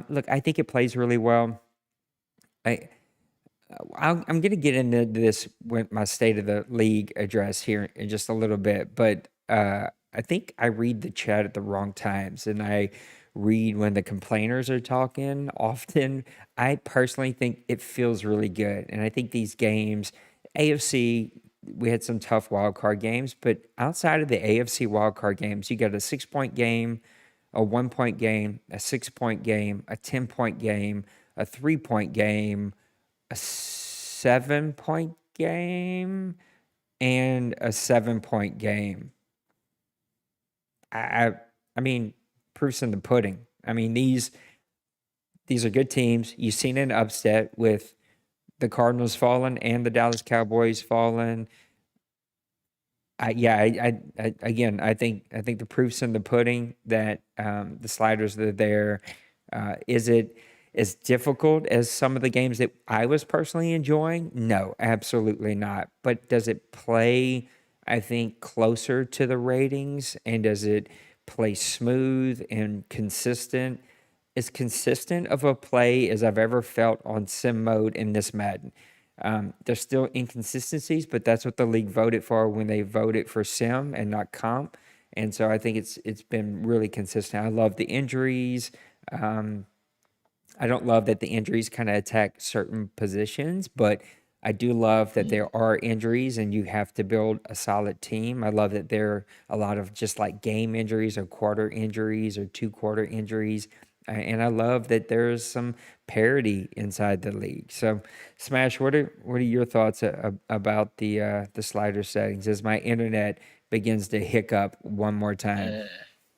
look, I think it plays really well. I'm going to get into this with my State of the League address here in just a little bit, but I think I read the chat at the wrong times, and I read when the complainers are talking often. I personally think it feels really good, and I think these games, AFC, we had some tough wild card games, but outside of the AFC wild card games, you got a 6-point game, a 1-point game, a 6-point game, a 10-point game, a 3-point game, a 7-point game, and a 7-point game. I mean, proof's in the pudding. I mean, these are good teams. You've seen an upset with the Cardinals falling and the Dallas Cowboys falling. Again, I think the proof's in the pudding that the sliders that are there. Is it as difficult as some of the games that I was personally enjoying? No, absolutely not. But does it play, I think, closer to the ratings? And does it play smooth and consistent? As consistent of a play as I've ever felt on sim mode in this Madden. There's still inconsistencies, but that's what the league voted for when they voted for sim and not comp. And so I think it's been really consistent. I love the injuries. I don't love that the injuries kind of attack certain positions, but I do love that there are injuries and you have to build a solid team. I love that there are a lot of just like game injuries or quarter injuries or 2-quarter injuries. And I love that there's some parity inside the league. So, Smash, what are your thoughts about the slider settings as my internet begins to hiccup one more time?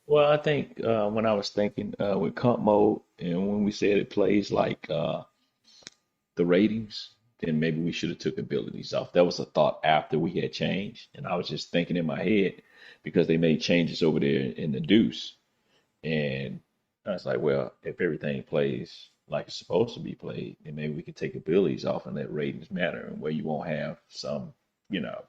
Well, I think when I was thinking with comp mode and when we said it plays like the ratings, then maybe we should have took abilities off. That was a thought after we had changed, and I was just thinking in my head because they made changes over there in the deuce, and I was like, well, if everything plays like it's supposed to be played, then maybe we could take abilities off and let ratings matter, and where you won't have some, you know,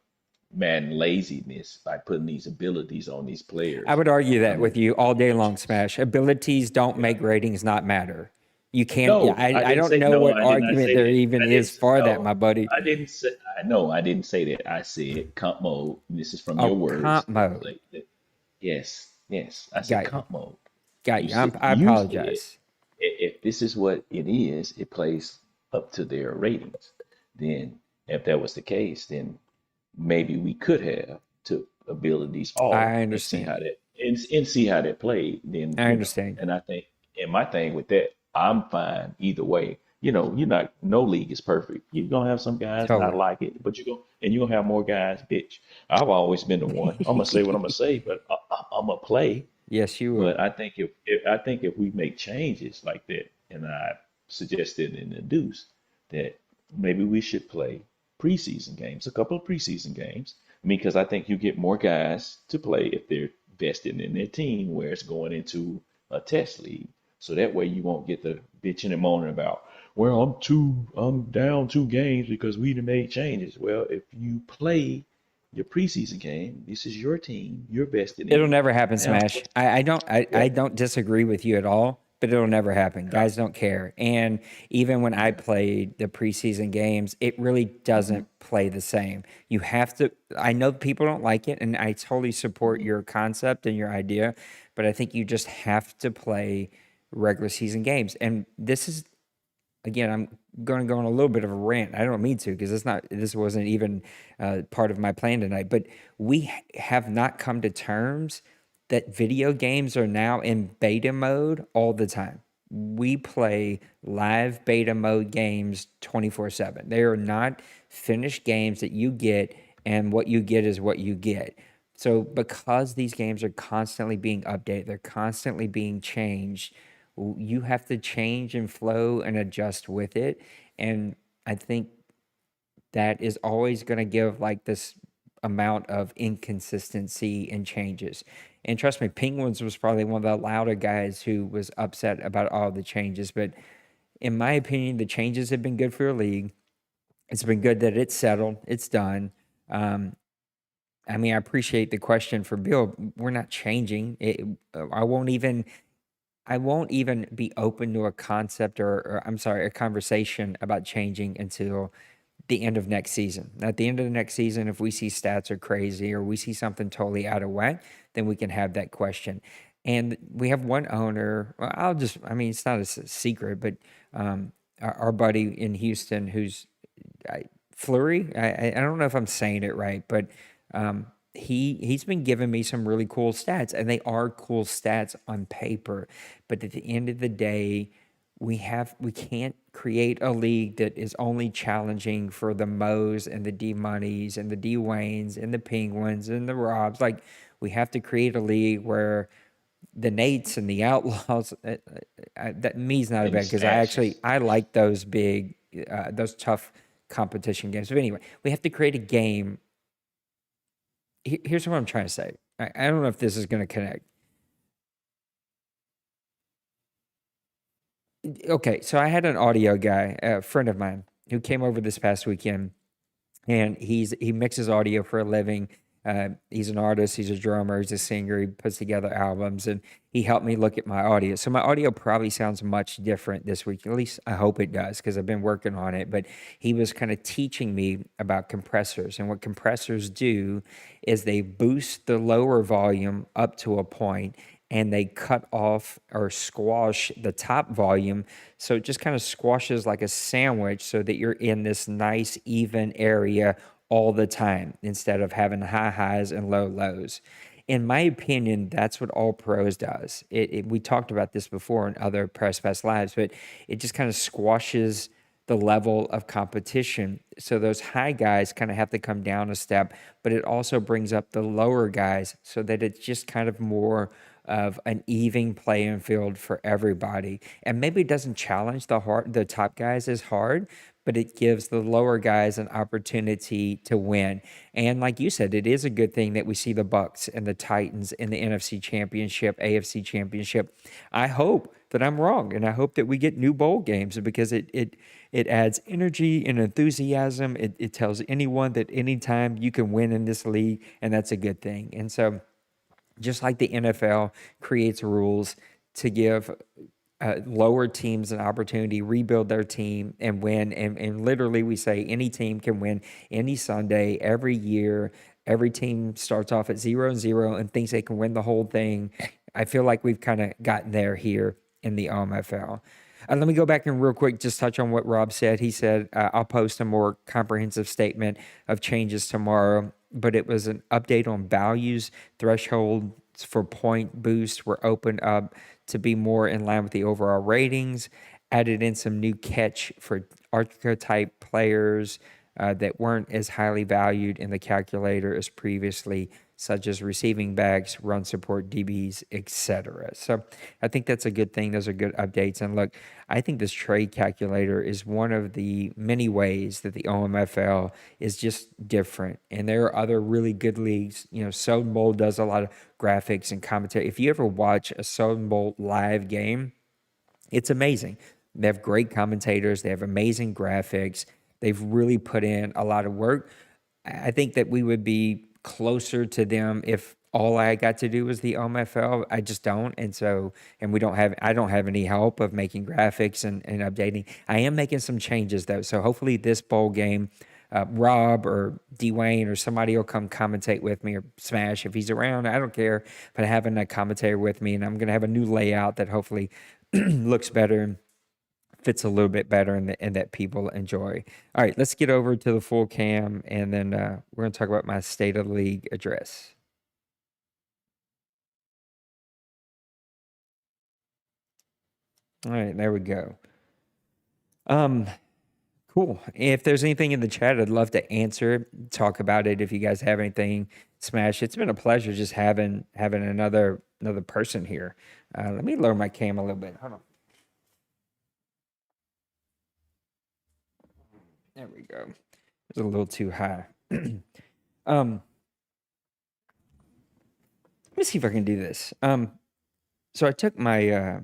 Madden laziness by putting these abilities on these I players. would argue I that with mean, you all day long, Smash. Abilities don't make ratings not matter. You can't, yeah, no, I I didn't don't say know no. what I did not argument say there that. even I didn't is say for that, no. my buddy. I didn't say. I know. I didn't say that. I said comp mode. This is from Oh, your words. comp mode. Yes, yes. I said Got you. comp mode. Got You you. said I you said apologize. if this is what it is, it plays up to their ratings. Then, if that was the case, then maybe we could have took abilities off I and see understand. how that and see how that played. Then I understand. and I think and my thing with that, I'm fine either way. You're not no league is perfect. You're gonna have some guys not Totally. like it, but you're gonna have more guys, bitch. I've always been the one. I'm gonna say what I'm gonna say, but I'm gonna play. Yes, you will. But I think if we make changes like that, and I suggested and introduced that maybe we should play preseason games, a couple of preseason games. I mean, because I think you get more guys to play if they're vested in their team, where it's going into a test league. So that way you won't get the bitching and moaning about, well, I'm down 2 games because we done made changes. Well, if you play your preseason game, this is your team, you're vested in It'll it. never happen, Now, Smash. I yeah, don't disagree with you at all, but it'll never happen. yeah. Guys don't care. And even when I played the preseason games, it really Hmm. doesn't play the same. You have to, I know people don't like it, and I totally support Hmm. your concept and your idea, but I think you just have to play regular season games. And this is, again, I'm going to go on a little bit of a rant. I don't mean to, because this wasn't even part of my plan tonight. But we have not come to terms that video games are now in beta mode all the time. We play live beta mode games 24/7. They are not finished games that you get, and what you get is what you get. So, because these games are constantly being updated, they're constantly being changed, you have to change and flow and adjust with it. And I think that is always going to give like this amount of inconsistency and changes. And trust me, Penguins was probably one of the louder guys who was upset about all the changes. But in my opinion, the changes have been good for the league. It's been good that it's settled, it's done. Um, I mean, I appreciate the question for Bill. We're not changing. I won't even be open to a concept or I'm sorry, a conversation about changing until the end of next season. At the end of the next season, if we see stats are crazy or we see something totally out of whack, then we can have that question. And we have one owner. Well, I mean, it's not a secret, but our buddy in Houston who's Fleury. I don't know if I'm saying it right, but he's been giving me some really cool stats, and they are cool stats on paper. But at the end of the day, we can't create a league that is only challenging for the Moes and the D Moneys and the D Waynes and the Penguins and the Robs. Like, we have to create a league where the Nates and the Outlaws. That me's not a And the bad, because smashes. I like those big, those tough competition games. But anyway, we have to create a game. Here's what I'm trying to say. I don't know if this is going to connect. Okay, so I had an audio guy, a friend of mine, who came over this past weekend, and he mixes audio for a living. He's an artist, he's a drummer, he's a singer, he puts together albums, and he helped me look at my audio. So my audio probably sounds much different this week. At least I hope it does, because I've been working on it. But he was kind of teaching me about compressors, and what compressors do is they boost the lower volume up to a point, and they cut off or squash the top volume. So it just kind of squashes like a sandwich, so that you're in this nice, even area all the time instead of having high highs and low lows. In my opinion, that's what All Pros does. We talked about this before in other Press Pass Lives, but it just kind of squashes the level of competition. So those high guys kind of have to come down a step, but it also brings up the lower guys, so that it's just kind of more of an even playing field for everybody. And maybe it doesn't challenge the top guys as hard, but it gives the lower guys an opportunity to win. And like you said, it is a good thing that we see the Bucks and the Titans in the NFC Championship, AFC Championship. I hope that I'm wrong, and I hope that we get new bowl games, because it adds energy and enthusiasm. It tells anyone that anytime you can win in this league, and that's a good thing. And so, just like the NFL creates rules to give lower teams an opportunity, rebuild their team and win. And literally, we say any team can win any Sunday, every year. Every team starts off at 0-0 and thinks they can win the whole thing. I feel like we've kind of gotten there here in the OMFL. Let me go back and real quick just touch on what Rob said. He said, I'll post a more comprehensive statement of changes tomorrow, but it was an update on values. Thresholds for point boost were opened up to be more in line with the overall ratings, added in some new catch for archetype players that weren't as highly valued in the calculator as previously. such as receiving backs, run support, DBs, etc. So I think that's a good thing. Those are good updates. And look, I think this trade calculator is one of the many ways that the OMFL is just different. And there are other really good leagues. Soden Bowl does a lot of graphics and commentary. If you ever watch a Soden Bowl live game, it's amazing. They have great commentators. They have amazing graphics. They've really put in a lot of work. I think that we would be closer to them if all I got to do was the OMFL. I just don't. And I don't have any help of making graphics and updating. I am making some changes though. So hopefully this bowl game, Rob or Dwayne or somebody will come commentate with me, or Smash if he's around. I don't care, but having a commentator with me, and I'm going to have a new layout that hopefully looks better, fits a little bit better, and that people enjoy. All right, let's get over to the full cam, and then we're going to talk about my State of the League address. All right, there we go. Cool. If there's anything in the chat, I'd love to answer, talk about it. If you guys have anything, Smash. It's been a pleasure just having another person here. Let me lower my cam a little bit. Hold on. There we go. It's a little too high. Let me see if I can do this. So I took my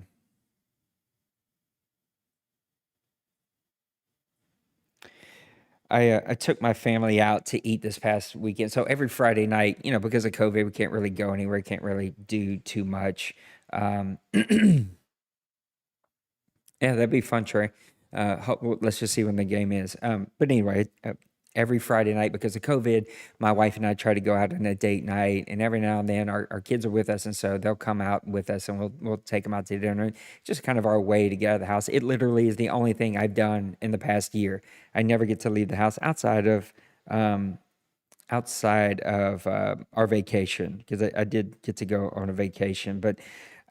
I took my family out to eat this past weekend. So every Friday night, because of COVID, we can't really go anywhere, can't really do too much. Yeah, that'd be fun, Trey. Let's just see when the game is. But anyway, every Friday night, because of COVID, my wife and I try to go out on a date night, and every now and then our kids are with us, and so they'll come out with us, and we'll take them out to dinner. Just kind of our way to get out of the house. It literally is the only thing I've done in the past year. I never get to leave the house outside of our vacation, because I did get to go on a vacation, but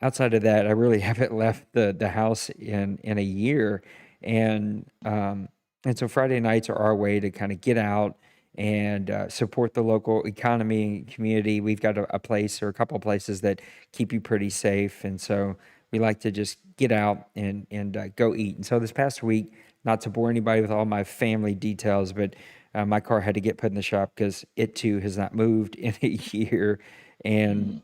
outside of that, I really haven't left the house in a year. And so Friday nights are our way to kind of get out and support the local economy and community. We've got a place or a couple of places that keep you pretty safe. And so we like to just get out and go eat. And so this past week, not to bore anybody with all my family details, but my car had to get put in the shop because it too has not moved in a year. And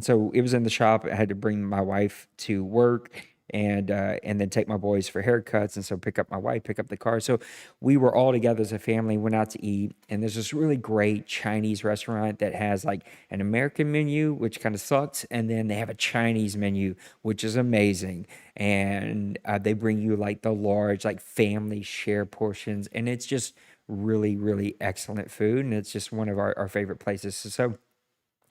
so it was in the shop. I had to bring my wife to work and then take my boys for haircuts. And so pick up my wife, pick up the car. So we were all together as a family, went out to eat. And there's this really great Chinese restaurant that has like an American menu, which kind of sucks. And then they have a Chinese menu, which is amazing. And they bring you like the large, like family share portions. And it's just really, really excellent food. And it's just one of our favorite places. So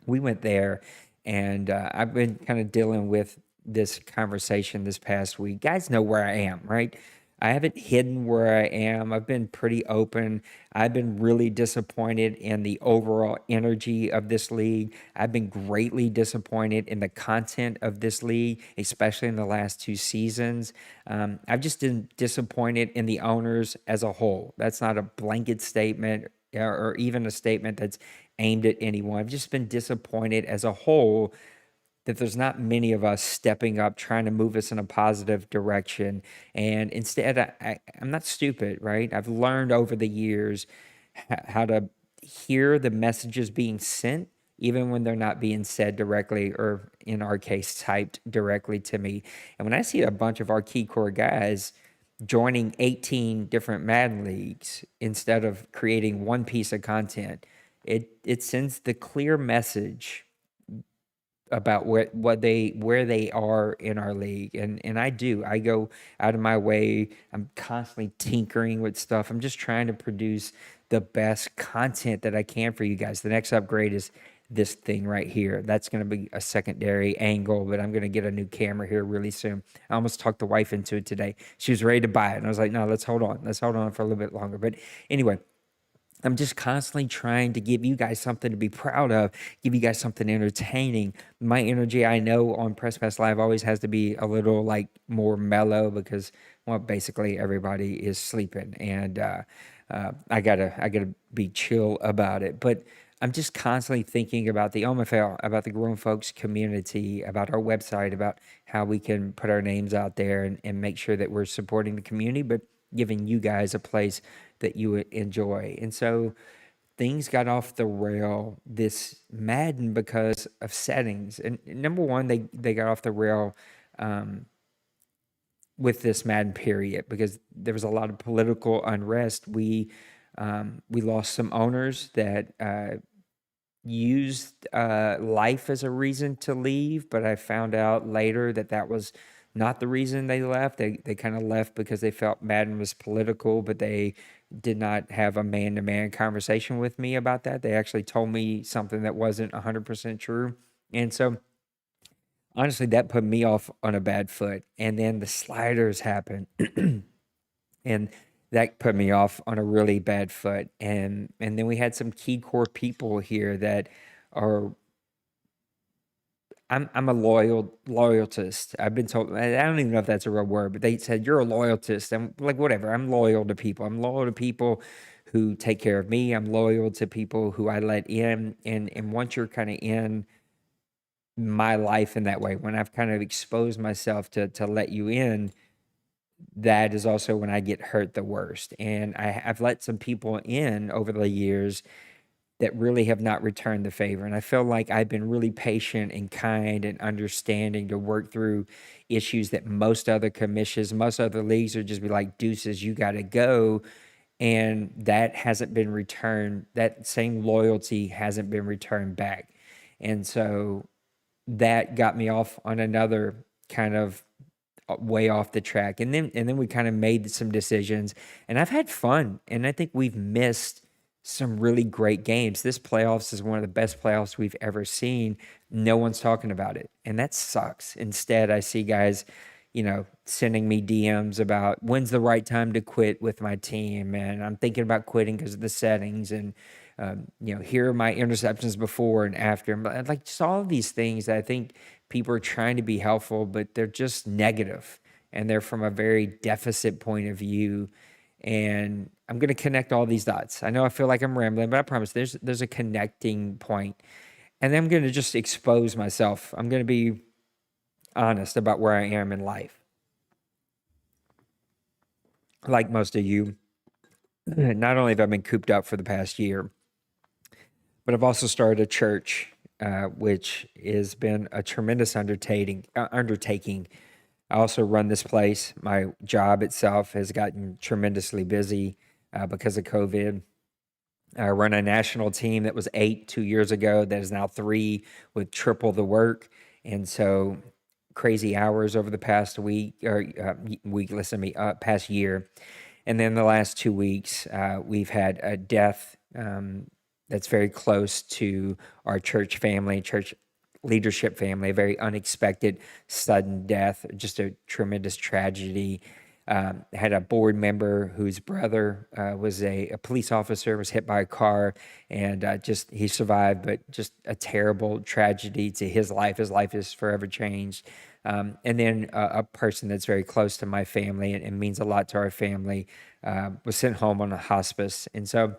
we went there. And I've been kind of dealing with this conversation this past week. Guys know where I am, right? I haven't hidden where I am. I've been pretty open. I've been really disappointed in the overall energy of this league. I've been greatly disappointed in the content of this league, especially in the last 2 seasons. I've just been disappointed in the owners as a whole. That's not a blanket statement or even a statement that's aimed at anyone. I've just been disappointed as a whole that there's not many of us stepping up, trying to move us in a positive direction. And instead, I'm not stupid, right? I've learned over the years how to hear the messages being sent, even when they're not being said directly, or in our case, typed directly to me. And when I see a bunch of our key core guys joining 18 different Madden leagues instead of creating one piece of content, it sends the clear message about where they are in our league. And I go out of my way. I'm constantly tinkering with stuff. I'm just trying to produce the best content that I can for you guys. The next upgrade is this thing right here. That's going to be a secondary angle, but I'm going to get a new camera here really soon. I almost talked the wife into it today. She was ready to buy it, and I was like, no, let's hold on for a little bit longer. But anyway, I'm just constantly trying to give you guys something to be proud of, give you guys something entertaining. My energy, I know, on Press Pass Live always has to be a little like more mellow because, well, basically everybody is sleeping, and I gotta be chill about it. But I'm just constantly thinking about the OMFL, about the Grown Folks community, about our website, about how we can put our names out there and make sure that we're supporting the community, but giving you guys a place that you would enjoy. And so things got off the rail this Madden because of settings. And number one, they got off the rail with this Madden period because there was a lot of political unrest. We lost some owners that used life as a reason to leave, but I found out later that that was not the reason they left. They kind of left because they felt Madden was political, but they did not have a man-to-man conversation with me about that. They actually told me something that wasn't 100% true. And so honestly, that put me off on a bad foot. And then the sliders happened. And that put me off on a really bad foot. And then we had some key core people here that are I'm a loyalist. I've been told, I don't even know if that's a real word, but they said you're a loyalist. I'm like, whatever. I'm loyal to people. I'm loyal to people who take care of me. I'm loyal to people who I let in. And once you're kind of in my life in that way, when I've kind of exposed myself to let you in, that is also when I get hurt the worst. And I've let some people in over the years that really have not returned the favor. And I feel like I've been really patient and kind and understanding to work through issues that most other commissions, most other leagues would just be like, deuces, you got to go. And that hasn't been returned. That same loyalty hasn't been returned back. And so that got me off on another kind of way off the track. And then we kind of made some decisions, and I've had fun. And I think we've missed some really great games. This playoffs is one of the best playoffs we've ever seen. No one's talking about it, and that sucks. Instead, I see guys, sending me DMs about when's the right time to quit with my team, and I'm thinking about quitting because of the settings, and here are my interceptions before and after. Like, just all of these things that I think people are trying to be helpful, but they're just negative, and they're from a very deficit point of view. And I'm going to connect all these dots. I know I feel like I'm rambling, but I promise there's a connecting point. And then I'm going to just expose myself. I'm going to be honest about where I am in life. Like most of you, not only have I been cooped up for the past year, but I've also started a church, which has been a tremendous undertaking. I also run this place. My job itself has gotten tremendously busy because of COVID. I run a national team that was 8 2 years ago that is now 3 with triple the work. And so crazy hours over the past past year. And then the last 2 weeks, we've had a death that's very close to our church family, church leadership family, a very unexpected, sudden death, just a tremendous tragedy. Had a board member whose brother was a police officer, was hit by a car, and he survived, but just a terrible tragedy to his life. His life is forever changed. And then a person that's very close to my family and means a lot to our family was sent home on a hospice. And so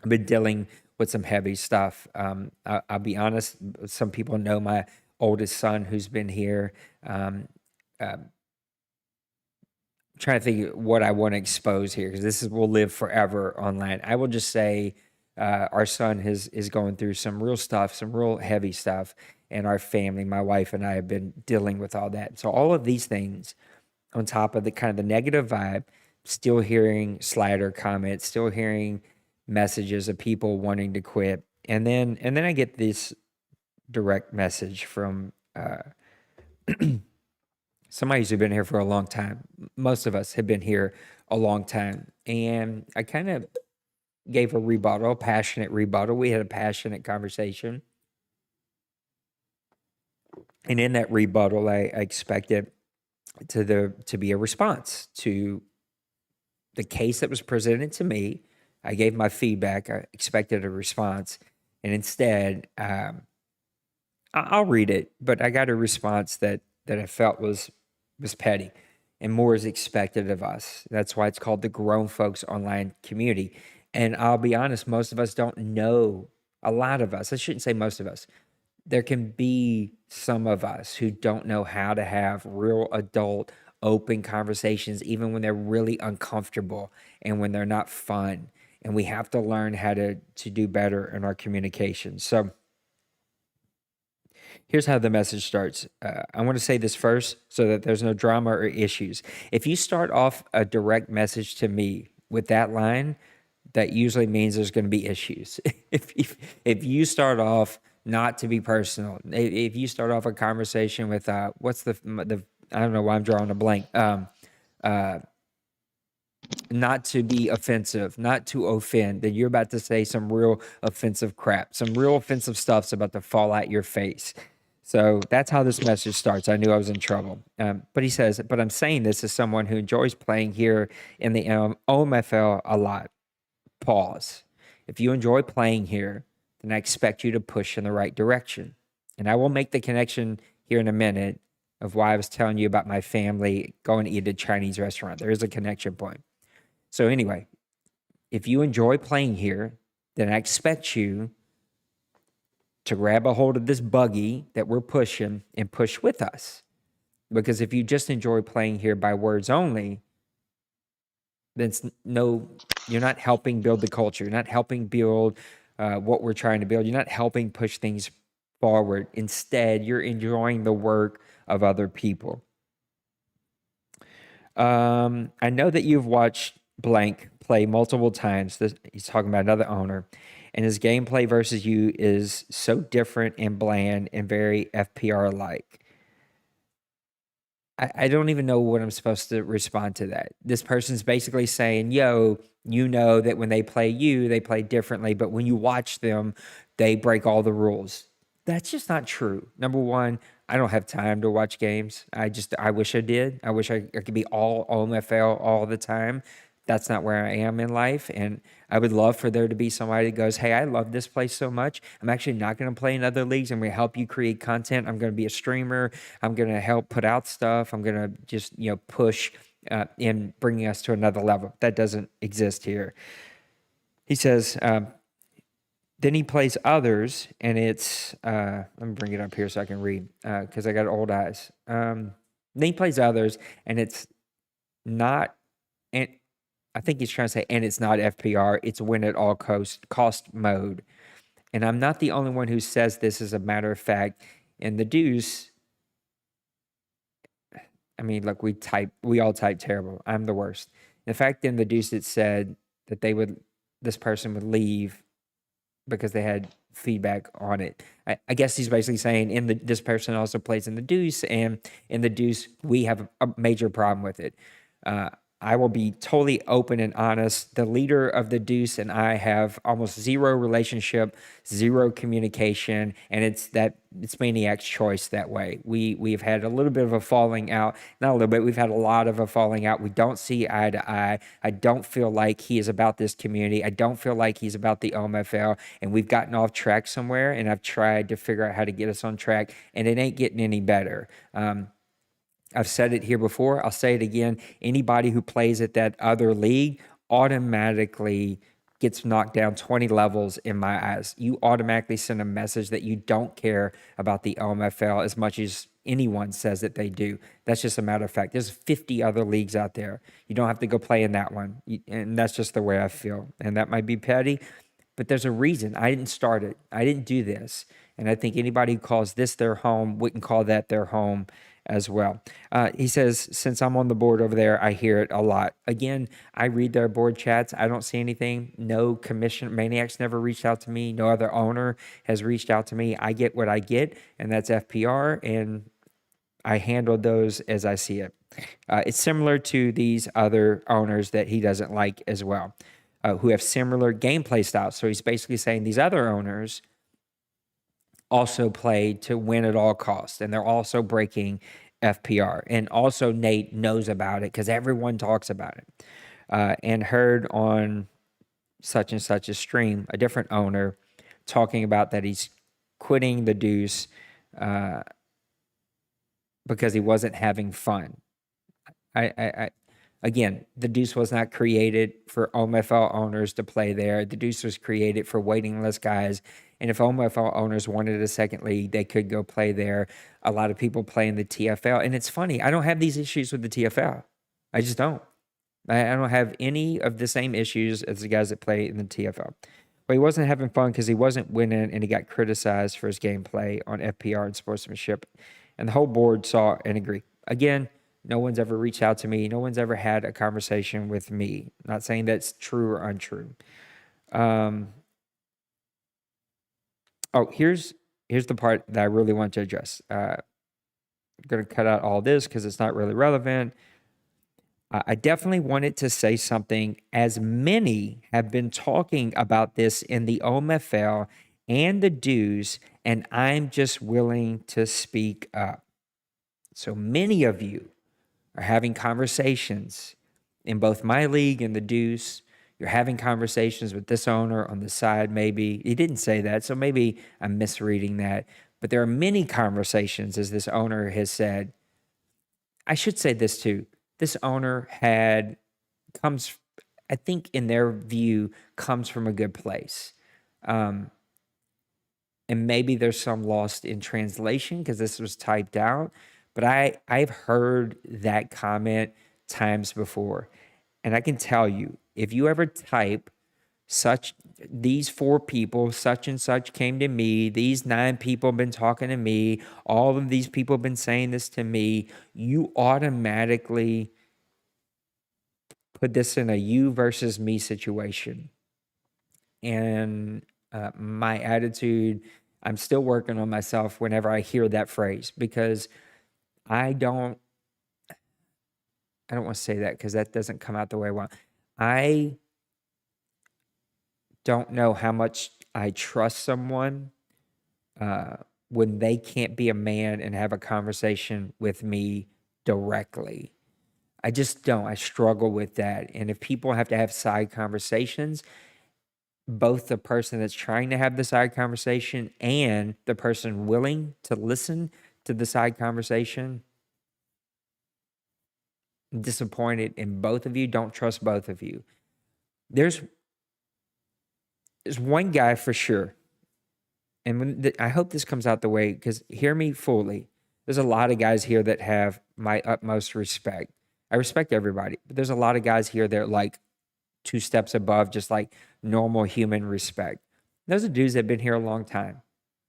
I've been dealing with some heavy stuff. I'll be honest, some people know my oldest son who's been here. Trying to think what I want to expose here, because will live forever online. I will just say our son is going through some real stuff, some real heavy stuff, and our family, my wife and I, have been dealing with all that. So all of these things on top of the kind of the negative vibe, still hearing slider comments, still hearing messages of people wanting to quit. And then I get this direct message from somebody who's been here for a long time. Most of us have been here a long time. And I kind of gave a rebuttal, passionate rebuttal. We had a passionate conversation. And in that rebuttal, I expected to be a response to the case that was presented to me. I gave my feedback. I expected a response. And instead, I'll read it, but I got a response that I felt was petty, and more is expected of us. That's why it's called the Grown Folks online community. And I'll be honest, most of us don't know a lot of us, I shouldn't say most of us, there can be some of us who don't know how to have real adult open conversations, even when they're really uncomfortable and when they're not fun. And we have to learn how to do better in our communication. So here's how the message starts. I want to say this first so that there's no drama or issues. If you start off a direct message to me with that line, that usually means there's going to be issues. If you start off not to be personal, if you start off a conversation with what's the I don't know why I'm drawing a blank. Not to be offensive, not to offend, then you're about to say some real offensive crap. Some real offensive stuff's about to fall out your face. So that's how this message starts. I knew I was in trouble. But he says, but I'm saying this as someone who enjoys playing here in the OMFL a lot. Pause. If you enjoy playing here, then I expect you to push in the right direction. And I will make the connection here in a minute of why I was telling you about my family going to eat at a Chinese restaurant. There is a connection point. So anyway, if you enjoy playing here, then I expect you to grab a hold of this buggy that we're pushing and push with us. Because if you just enjoy playing here by words only, then you're not helping build the culture. You're not helping build what we're trying to build. You're not helping push things forward. Instead, you're enjoying the work of other people. I know that you've watched blank play multiple times. He's talking about another owner. And his gameplay versus you is so different and bland and very FPR-like. I don't even know what I'm supposed to respond to that. This person's basically saying, yo, you know that when they play you, they play differently, but when you watch them, they break all the rules. That's just not true. Number one, I don't have time to watch games. I wish I did. I wish I could be all OMFL all the time. That's not where I am in life. And I would love for there to be somebody that goes, hey, I love this place so much. I'm actually not going to play in other leagues. I'm going to help you create content. I'm going to be a streamer. I'm going to help put out stuff. I'm going to just, push in bringing us to another level. That doesn't exist here. He says, then he plays others, and it's, let me bring it up here so I can read, because I got old eyes. Then he plays others, and it's not, and I think he's trying to say, and it's not FPR, it's win at all cost mode. And I'm not the only one who says this, as a matter of fact. In the deuce, I mean, look, we all type terrible. I'm the worst. In fact, in the deuce, it said that this person would leave because they had feedback on it. I guess he's basically saying this person also plays in the deuce, and in the deuce, we have a major problem with it. I will be totally open and honest. The leader of the deuce and I have almost zero relationship, zero communication, and it's Maniac's choice that way. We've had a little bit of a falling out, not a little bit, we've had a lot of a falling out. We don't see eye to eye. I don't feel like he is about this community. I don't feel like he's about the OMFL, and we've gotten off track somewhere, and I've tried to figure out how to get us on track, and it ain't getting any better. I've said it here before. I'll say it again. Anybody who plays at that other league automatically gets knocked down 20 levels in my eyes. You automatically send a message that you don't care about the OMFL as much as anyone says that they do. That's just a matter of fact. There's 50 other leagues out there. You don't have to go play in that one. And that's just the way I feel. And that might be petty, but there's a reason. I didn't start it. I didn't do this. And I think anybody who calls this their home wouldn't call that their home as well. He says, since I'm on the board over there, I hear it a lot. Again, I read their board chats. I don't see anything. No commission. Maniac's never reached out to me. No other owner has reached out to me. I get what I get, and that's FPR, and I handle those as I see it. It's similar to these other owners that he doesn't like as well, who have similar gameplay styles. So he's basically saying these other owners also play to win at all costs, and they're also breaking FPR. And also Nate knows about it because everyone talks about it. And heard on such and such a stream, a different owner talking about that he's quitting the deuce because he wasn't having fun. Again, the Deuce was not created for OMFL owners to play there. The Deuce was created for waiting list guys. And if OMFL owners wanted a second league, they could go play there. A lot of people play in the TFL. And it's funny, I don't have these issues with the TFL. I just don't. I don't have any of the same issues as the guys that play in the TFL. But he wasn't having fun because he wasn't winning, and he got criticized for his gameplay on FPR and sportsmanship. And the whole board saw and agreed. Again, no one's ever reached out to me. No one's ever had a conversation with me. Not saying that's true or untrue. Here's the part that I really want to address. I'm going to cut out all this because it's not really relevant. I definitely wanted to say something, as many have been talking about this in the OMFL and the dues, and I'm just willing to speak up. So many of you are having conversations in both my league and the Deuce. You're having conversations with this owner on the side, maybe. He didn't say that, so maybe I'm misreading that. But there are many conversations, as this owner has said. I should say this too. This owner comes, I think in their view, comes from a good place. And maybe there's some lost in translation because this was typed out. But I've heard that comment times before. And I can tell you, if you ever type these 4 people, such and such came to me, these 9 people have been talking to me, all of these people have been saying this to me, you automatically put this in a you versus me situation. And my attitude, I'm still working on myself whenever I hear that phrase, because I don't want to say that because that doesn't come out the way I want. I don't know how much I trust someone when they can't be a man and have a conversation with me directly. I just don't. I struggle with that. And if people have to have side conversations, both the person that's trying to have the side conversation and the person willing to listen to the side conversation, I'm disappointed in both of you. Don't trust both of you. There's one guy for sure. And I hope this comes out the way, because hear me fully. There's a lot of guys here that have my utmost respect. I respect everybody, but there's a lot of guys here that are like 2 steps above just like normal human respect. Those are dudes that have been here a long time.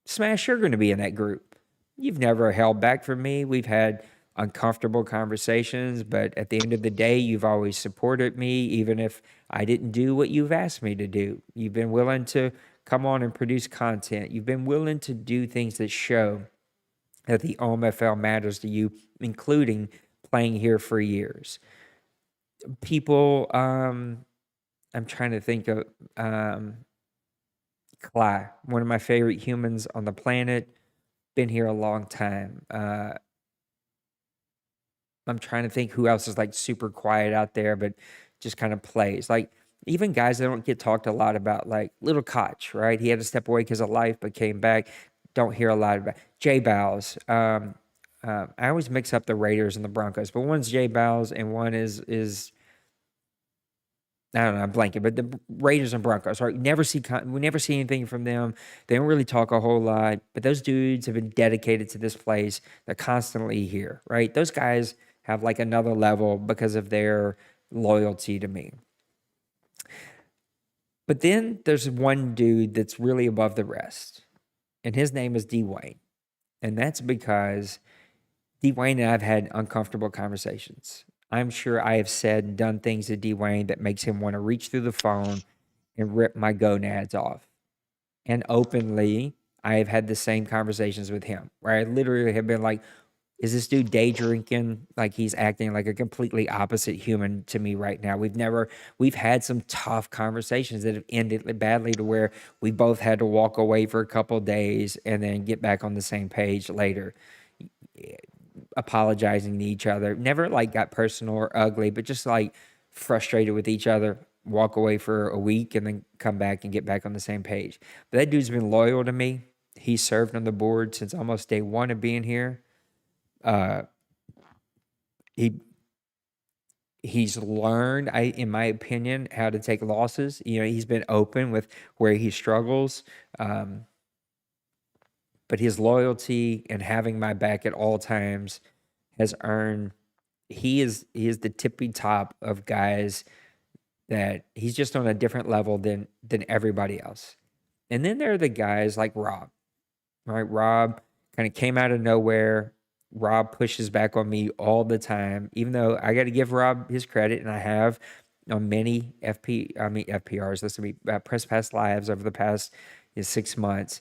Smash, you're going to be in that group. You've never held back from me. We've had uncomfortable conversations, but at the end of the day, you've always supported me, even if I didn't do what you've asked me to do. You've been willing to come on and produce content. You've been willing to do things that show that the OMFL matters to you, including playing here for years. People, I'm trying to think of Cly, one of my favorite humans on the planet, been here a long time. I'm trying to think who else is like super quiet out there, but just kind of plays. Like even guys that don't get talked a lot about, like Little Koch, right? He had to step away because of life, but came back. Don't hear a lot about Jay Bowles. I always mix up the Raiders and the Broncos, but one's Jay Bowles and one is I don't know, I'm blanking, but the Raiders and Broncos, right? We never see anything from them. They don't really talk a whole lot, but those dudes have been dedicated to this place. They're constantly here, right? Those guys have like another level because of their loyalty to me. But then there's one dude that's really above the rest, and his name is Dwayne. And that's because Dwayne and I have had uncomfortable conversations. I'm sure I have said and done things to Dwayne that makes him want to reach through the phone and rip my gonads off. And openly, I have had the same conversations with him, where I literally have been like, is this dude day drinking? Like he's acting like a completely opposite human to me right now. We've had some tough conversations that have ended badly to where we both had to walk away for a couple of days and then get back on the same page later, apologizing to each other. Never like got personal or ugly, but just like frustrated with each other, walk away for a week and then come back and get back on the same page. But that dude's been loyal to me. He served on the board since almost day one of being here. He's learned, in my opinion, how to take losses. He's been open with where he struggles. But his loyalty and having my back at all times has earned. He is the tippy top of guys that he's just on a different level than everybody else. And then there are the guys like Rob, right? Rob kind of came out of nowhere. Rob pushes back on me all the time, even though I got to give Rob his credit, and I have on many FPRs, press pass lives over the past 6 months.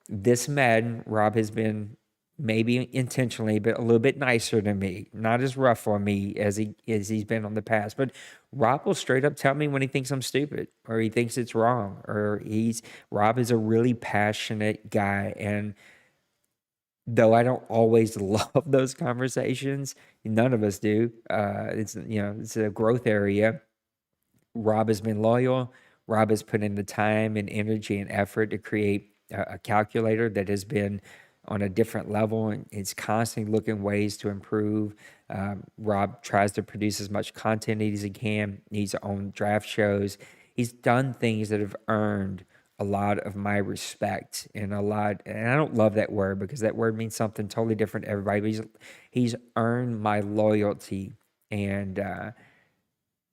This Madden, Rob has been maybe intentionally, but a little bit nicer to me, not as rough on me as he's been on the past. But Rob will straight up tell me when he thinks I'm stupid or he thinks it's wrong, or Rob is a really passionate guy. And though I don't always love those conversations, none of us do. It's a growth area. Rob has been loyal. Rob has put in the time and energy and effort to create a calculator that has been on a different level, and it's constantly looking ways to improve. Rob tries to produce as much content as he can. He's on draft shows. He's done things that have earned a lot of my respect, and I don't love that word because that word means something totally different to everybody, but he's earned my loyalty, and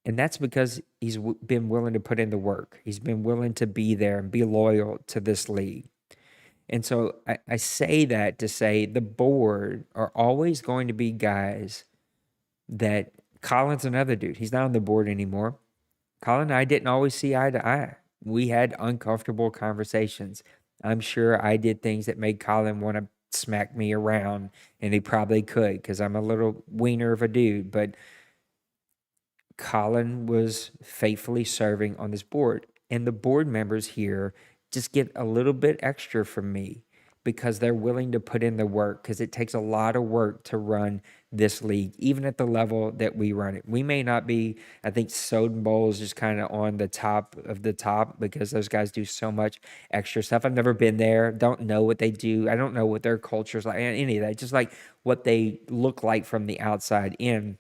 that's because he's been willing to put in the work. He's been willing to be there and be loyal to this league. And so I say that to say the board are always going to be guys that Colin's another dude. He's not on the board anymore. Colin and I didn't always see eye to eye. We had uncomfortable conversations. I'm sure I did things that made Colin want to smack me around, and he probably could because I'm a little wiener of a dude. But Colin was faithfully serving on this board, and the board members here just get a little bit extra from me because they're willing to put in the work, because it takes a lot of work to run this league, even at the level that we run it. We may not be, I think Soden Bowl is just kind of on the top of the top because those guys do so much extra stuff. I've never been there, don't know what they do. I don't know what their culture's like, any of that, just like what they look like from the outside in.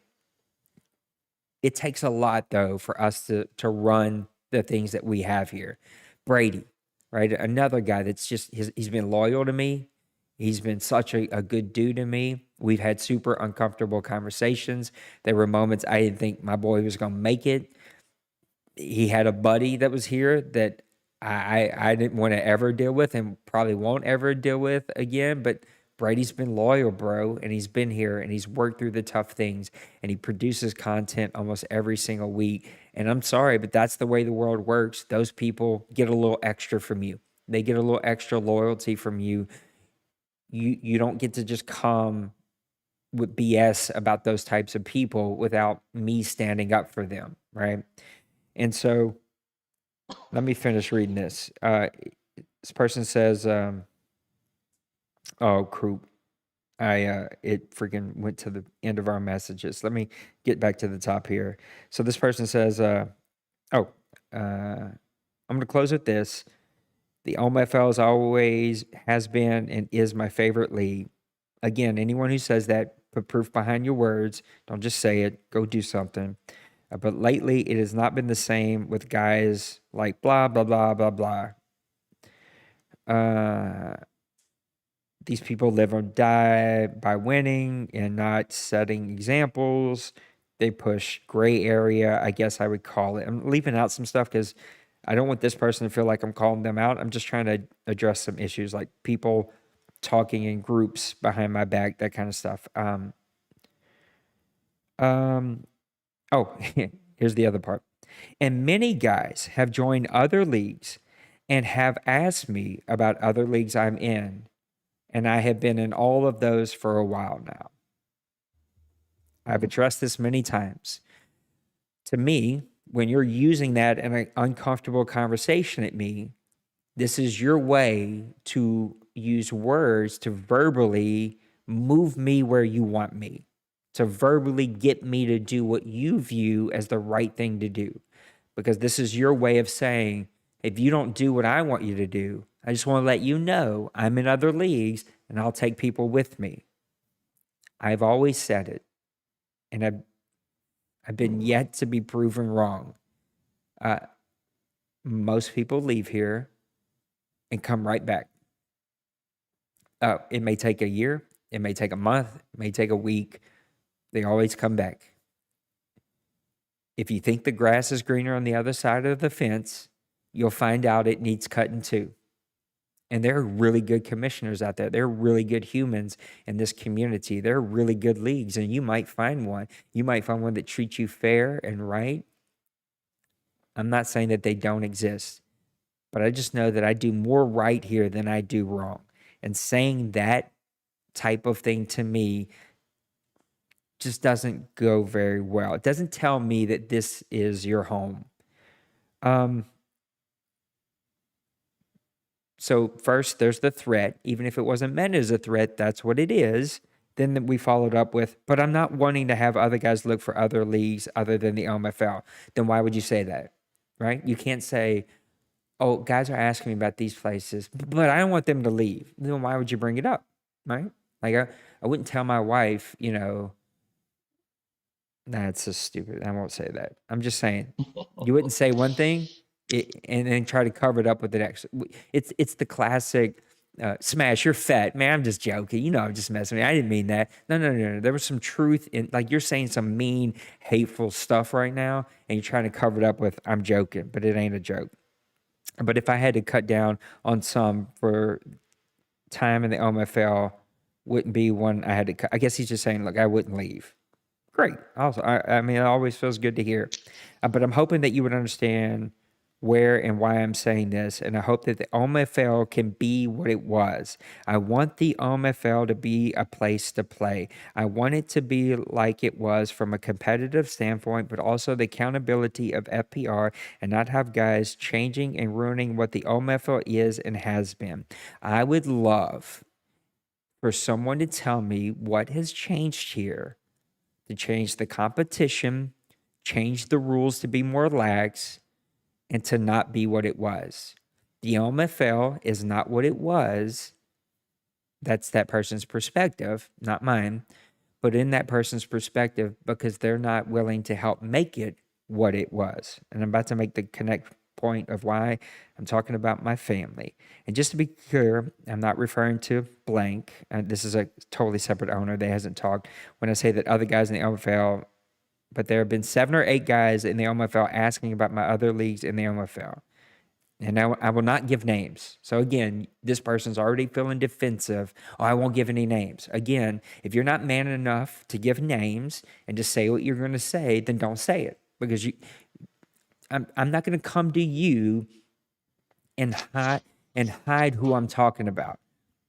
It takes a lot, though, for us to run the things that we have here. Brady, right? Another guy that's he's been loyal to me. He's been such a good dude to me. We've had super uncomfortable conversations. There were moments I didn't think my boy was going to make it. He had a buddy that was here that I didn't want to ever deal with and probably won't ever deal with again, but Brady's been loyal, bro, and he's been here and he's worked through the tough things and he produces content almost every single week. And I'm sorry, but that's the way the world works. Those people get a little extra from you. They get a little extra loyalty from you. You don't get to just come with BS about those types of people without me standing up for them, right? And so let me finish reading this. This person says, oh, Croup. It freaking went to the end of our messages. Let me get back to the top here. So this person says, I'm going to close with this. The OMFL is always has been and is my favorite league. Again, anyone who says that, put proof behind your words. Don't just say it. Go do something. But lately, it has not been the same with guys like blah, blah, blah, blah, blah. These people live or die by winning and not setting examples. They push gray area, I guess I would call it. I'm leaving out some stuff because I don't want this person to feel like I'm calling them out. I'm just trying to address some issues like people talking in groups behind my back, that kind of stuff. Here's the other part. And many guys have joined other leagues and have asked me about other leagues I'm in. And I have been in all of those for a while now. I've addressed this many times. To me, when you're using that in an uncomfortable conversation at me, this is your way to use words to verbally move me where you want me, to verbally get me to do what you view as the right thing to do. Because this is your way of saying, if you don't do what I want you to do, I just want to let you know I'm in other leagues and I'll take people with me. I've always said it, and I've been yet to be proven wrong. Most people leave here and come right back. It may take a year, it may take a month, it may take a week. They always come back. If you think the grass is greener on the other side of the fence, you'll find out it needs cutting too. And there are really good commissioners out there. There are really good humans in this community. There are really good leagues, and you might find one. You might find one that treats you fair and right. I'm not saying that they don't exist, but I just know that I do more right here than I do wrong. And saying that type of thing to me just doesn't go very well. It doesn't tell me that this is your home. So first, there's the threat. Even if it wasn't meant as a threat, that's what it is. Then we followed up with, but I'm not wanting to have other guys look for other leagues other than the OMFL. Then why would you say that, right? You can't say, oh, guys are asking me about these places, but I don't want them to leave. Then why would you bring it up, right? Like I wouldn't tell my wife, that's so stupid. I won't say that. I'm just saying, you wouldn't say one thing and then try to cover it up with the next. It's the classic smash. You're fat, man. I'm just joking. I'm just messing with you. I didn't mean that. No. There was some truth in, like, you're saying some mean, hateful stuff right now, and you're trying to cover it up with I'm joking, but it ain't a joke. But if I had to cut down on some for time in the OMFL, wouldn't be one I had to cut. I guess he's just saying, look, I wouldn't leave. Great. Also, I mean, it always feels good to hear. But I'm hoping that you would understand where and why I'm saying this, and I hope that the OMFL can be what it was. I want the OMFL to be a place to play. I want it to be like it was from a competitive standpoint, but also the accountability of FPR, and not have guys changing and ruining what the OMFL is and has been. I would love for someone to tell me what has changed here, to change the competition, change the rules to be more lax, and to not be what it was. The OMFL is not what it was. That's that person's perspective, not mine. But in that person's perspective, because they're not willing to help make it what it was. And I'm about to make the connect point of why I'm talking about my family. And just to be clear, I'm not referring to blank. This is a totally separate owner. They hasn't talked. When I say that other guys in the OMFL, but there have been 7 or 8 guys in the OMFL asking about my other leagues in the OMFL. And I will not give names. So again, this person's already feeling defensive. Oh, I won't give any names. Again, if you're not man enough to give names and just say what you're going to say, then don't say it. Because I'm not going to come to you and hide who I'm talking about.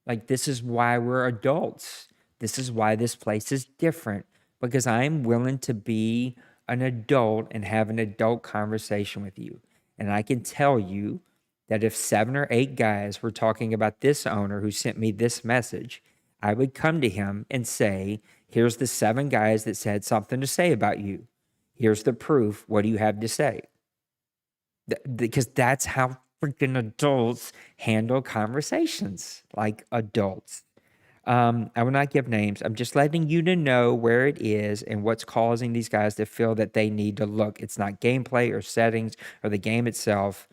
Like, this is why we're adults. This is why this place is different. Because I'm willing to be an adult and have an adult conversation with you. And I can tell you that if 7 or 8 guys were talking about this owner who sent me this message, I would come to him and say, here's the 7 guys that said something to say about you. Here's the proof. What do you have to say? Because that's how freaking adults handle conversations, like adults. I will not give names. I'm just letting you to know where it is and what's causing these guys to feel that they need to look. It's not gameplay or settings or the game itself,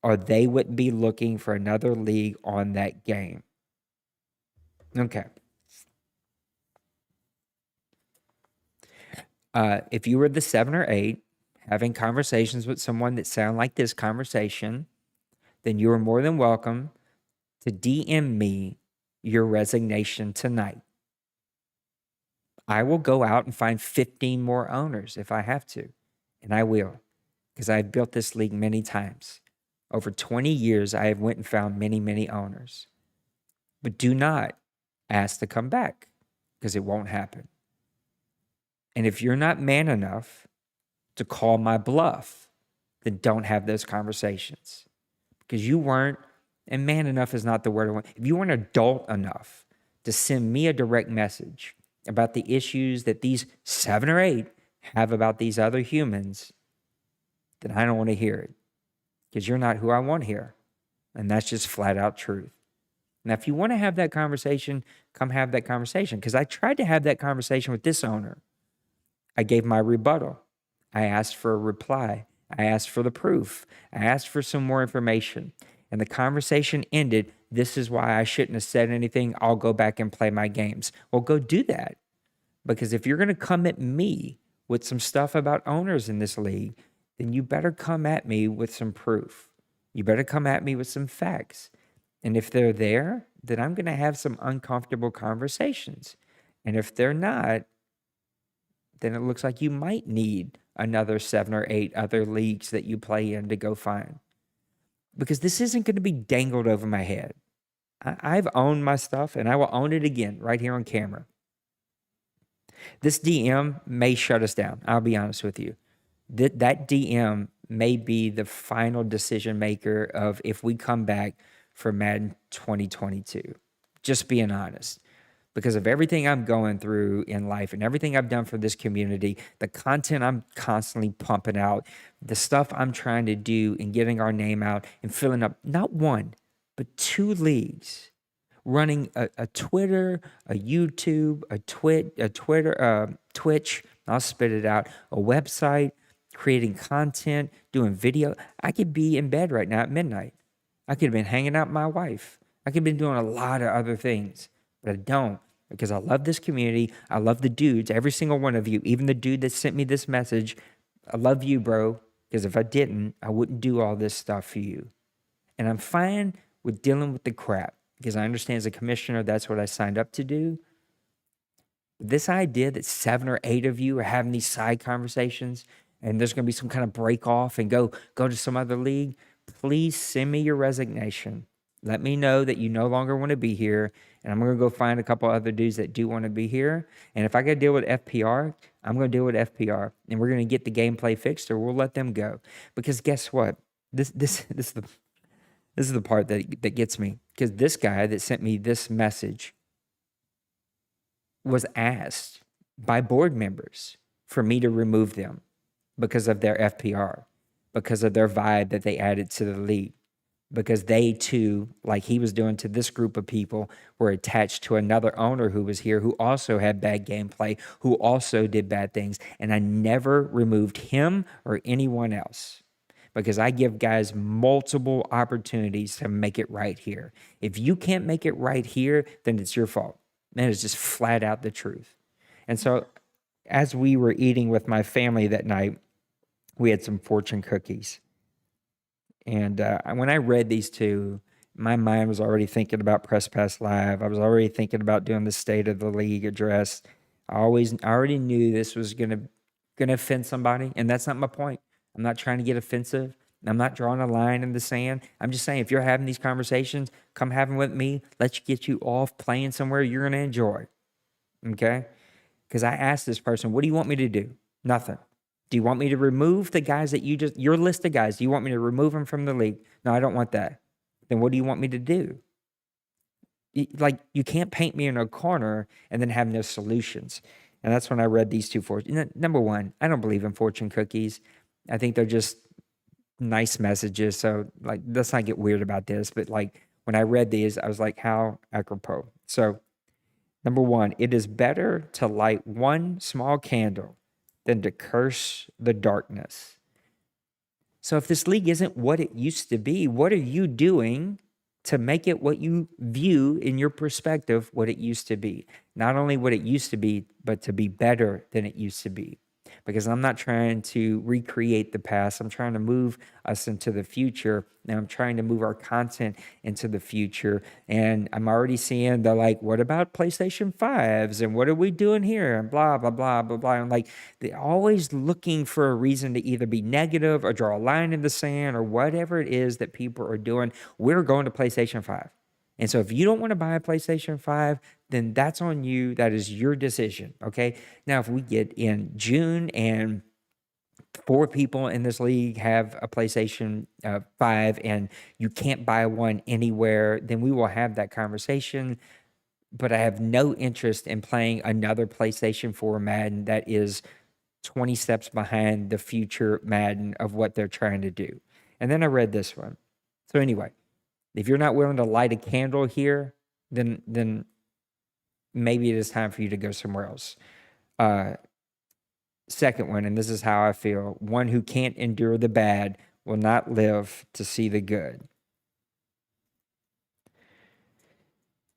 or they wouldn't be looking for another league on that game. Okay. If you were the 7 or 8 having conversations with someone that sound like this conversation, then you are more than welcome to DM me your resignation tonight. I will go out and find 15 more owners if I have to, and I will, because I've built this league many times. Over 20 years, I have went and found many, many owners. But do not ask to come back, because it won't happen. And if you're not man enough to call my bluff, then don't have those conversations, because you weren't. And man enough is not the word I want. If you weren't adult enough to send me a direct message about the issues that these 7 or 8 have about these other humans, then I don't want to hear it, because you're not who I want here. And that's just flat out truth. Now, if you want to have that conversation, come have that conversation, because I tried to have that conversation with this owner. I gave my rebuttal. I asked for a reply. I asked for the proof. I asked for some more information. And the conversation ended. This is why I shouldn't have said anything. I'll go back and play my games. Well, go do that. Because if you're going to come at me with some stuff about owners in this league, then you better come at me with some proof. You better come at me with some facts. And if they're there, then I'm going to have some uncomfortable conversations. And if they're not, then it looks like you might need another 7 or 8 other leagues that you play in to go find. Because this isn't going to be dangled over my head. I've owned my stuff, and I will own it again right here on camera. This DM may shut us down. I'll be honest with you. That DM may be the final decision maker of if we come back for Madden 2022. Just being honest. Because of everything I'm going through in life and everything I've done for this community, the content I'm constantly pumping out, the stuff I'm trying to do and getting our name out and filling up not 1, but 2 leagues, running a Twitter, a YouTube, Twitch, I'll spit it out, a website, creating content, doing video. I could be in bed right now at midnight. I could have been hanging out with my wife. I could have been doing a lot of other things, but I don't, because I love this community. I love the dudes, every single one of you, even the dude that sent me this message. I love you, bro, because if I didn't, I wouldn't do all this stuff for you. And I'm fine with dealing with the crap, because I understand as a commissioner, that's what I signed up to do. This idea that 7 or 8 of you are having these side conversations and there's going to be some kind of break off and go to some other league, please send me your resignation. Let me know that you no longer want to be here, and I'm going to go find a couple other dudes that do want to be here. And if I got to deal with FPR, I'm going to deal with FPR, and we're going to get the gameplay fixed, or we'll let them go. Because guess what? This is the part that gets me. Because this guy that sent me this message was asked by board members for me to remove them because of their FPR, because of their vibe that they added to the league, because they too, like he was doing to this group of people, were attached to another owner who was here who also had bad gameplay, who also did bad things. And I never removed him or anyone else, because I give guys multiple opportunities to make it right here. If you can't make it right here, then it's your fault. And it's just flat out the truth. And so as we were eating with my family that night, we had some fortune cookies. And when I read these two, my mind was already thinking about Press Pass Live. I was already thinking about doing the State of the League address. I already knew this was gonna offend somebody, and that's not my point. I'm not trying to get offensive. I'm not drawing a line in the sand. I'm just saying, if you're having these conversations, come have them with me. Let's get you off playing somewhere you're gonna enjoy. Okay? Because I asked this person, what do you want me to do? Nothing. Do you want me to remove the guys that your list of guys, do you want me to remove them from the league? No, I don't want that. Then what do you want me to do? You can't paint me in a corner and then have no solutions. And that's when I read these two fortune. Number one, I don't believe in fortune cookies. I think they're just nice messages. So let's not get weird about this. But when I read these, I was like, how apropos. So number one, it is better to light one small candle than to curse the darkness. So if this league isn't what it used to be, what are you doing to make it what you view in your perspective what it used to be? Not only what it used to be, but to be better than it used to be. Because I'm not trying to recreate the past. I'm trying to move us into the future. And I'm trying to move our content into the future. And I'm already seeing what about PlayStation 5s? And what are we doing here? And blah, blah, blah, blah, blah. And they're always looking for a reason to either be negative or draw a line in the sand or whatever it is that people are doing. We're going to PlayStation 5. And so if you don't want to buy a PlayStation 5, then that's on you. That is your decision, okay? Now, if we get in June and 4 people in this league have a PlayStation 5 and you can't buy one anywhere, then we will have that conversation. But I have no interest in playing another PlayStation 4 Madden that is 20 steps behind the future Madden of what they're trying to do. And then I read this one. So anyway, if you're not willing to light a candle here, then maybe it is time for you to go somewhere else. second one, and this is how I feel: one who can't endure the bad will not live to see the good.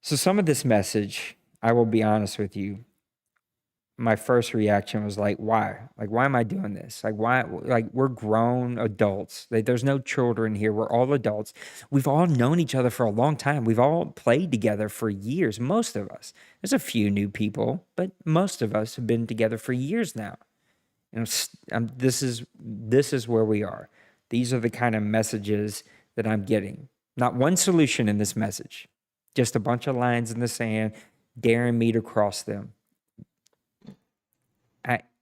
So some of this message, I will be honest with you, my first reaction was like, why? Like, why am I doing this? Like, why? Like, we're grown adults. Like, there's no children here. We're all adults. We've all known each other for a long time. We've all played together for years. Most of us. There's a few new people, but most of us have been together for years now. You know, this is where we are. These are the kind of messages that I'm getting. Not one solution in this message. Just a bunch of lines in the sand, daring me to cross them.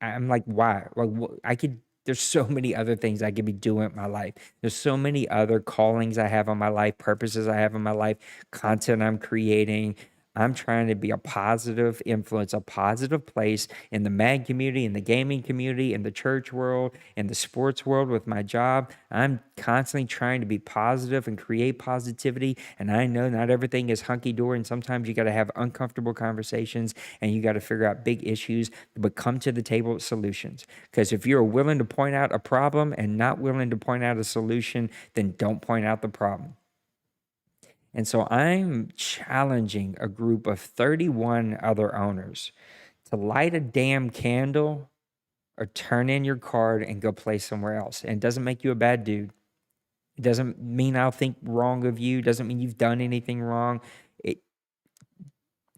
I'm like, why? Like, there's so many other things I could be doing in my life. There's so many other callings I have on my life, purposes I have in my life, content I'm creating. I'm trying to be a positive influence, a positive place in the mag community, in the gaming community, in the church world, in the sports world with my job. I'm constantly trying to be positive and create positivity. And I know not everything is hunky-dory, and sometimes you got to have uncomfortable conversations and you got to figure out big issues, but come to the table with solutions. Because if you're willing to point out a problem and not willing to point out a solution, then don't point out the problem. And so I'm challenging a group of 31 other owners to light a damn candle or turn in your card and go play somewhere else. And it doesn't make you a bad dude. It doesn't mean I'll think wrong of you. It doesn't mean you've done anything wrong.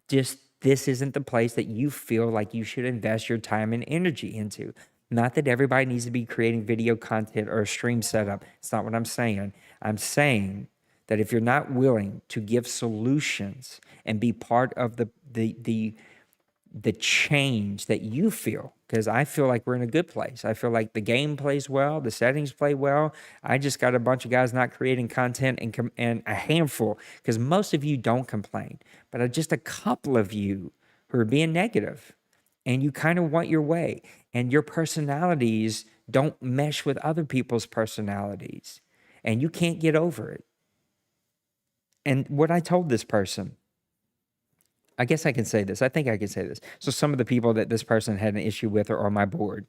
This isn't the place that you feel like you should invest your time and energy into. Not that everybody needs to be creating video content or a stream setup. It's not what I'm saying. I'm saying that if you're not willing to give solutions and be part of the change that you feel, because I feel like we're in a good place. I feel like the game plays well, the settings play well. I just got a bunch of guys not creating content and a handful, because most of you don't complain, but just a couple of you who are being negative, and you kind of want your way, and your personalities don't mesh with other people's personalities, and you can't get over it. And what I told this person, I guess I can say this. I think I can say this. So some of the people that this person had an issue with are on my board.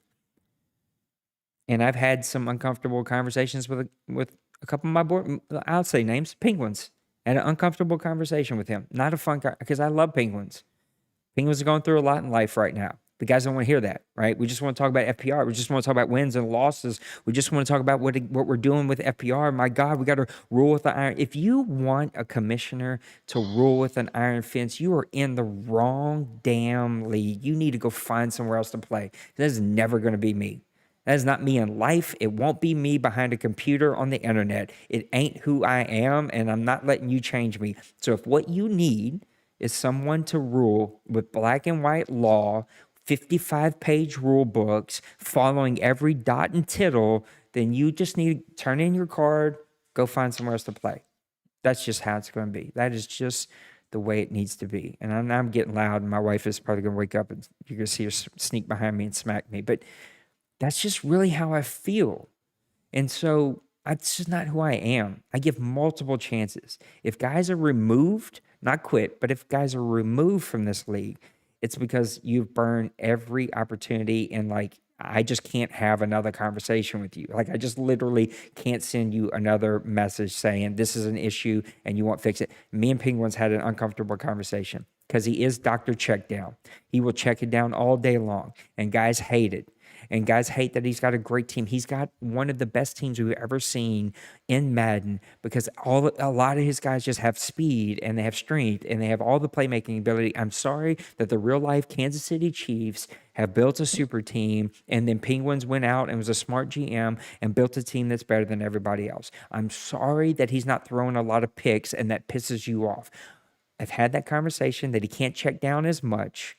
And I've had some uncomfortable conversations with a couple of my board, I'll say names, Penguins. I had an uncomfortable conversation with him. Not a fun guy, because I love Penguins. Penguins are going through a lot in life right now. The guys don't want to hear that, right? We just want to talk about FPR. We just want to talk about wins and losses. We just want to talk about what we're doing with FPR. My God, we got to rule with the iron. If you want a commissioner to rule with an iron fence, you are in the wrong damn league. You need to go find somewhere else to play. That is never going to be me. That is not me in life. It won't be me behind a computer on the internet. It ain't who I am, and I'm not letting you change me. So if what you need is someone to rule with black and white law, 55-page rule books, following every dot and tittle, then you just need to turn in your card, go find somewhere else to play. That's just how it's going to be. That is just the way it needs to be. And I'm getting loud, and my wife is probably going to wake up, and you're going to see her sneak behind me and smack me. But that's just really how I feel. And so that's just not who I am. I give multiple chances. If guys are removed, not quit, but if guys are removed from this league, it's because you've burned every opportunity, and like, I just can't have another conversation with you. Like, I just literally can't send you another message saying this is an issue and you won't fix it. Me and Penguins had an uncomfortable conversation because he is Dr. Checkdown. He will check it down all day long, and guys hate it. And guys hate that he's got a great team. He's got one of the best teams we've ever seen in Madden, because a lot of his guys just have speed, and they have strength, and they have all the playmaking ability. I'm sorry that the real life Kansas City Chiefs have built a super team, and then Penguins went out and was a smart GM and built a team that's better than everybody else. I'm sorry that he's not throwing a lot of picks, and that pisses you off. I've had that conversation that he can't check down as much.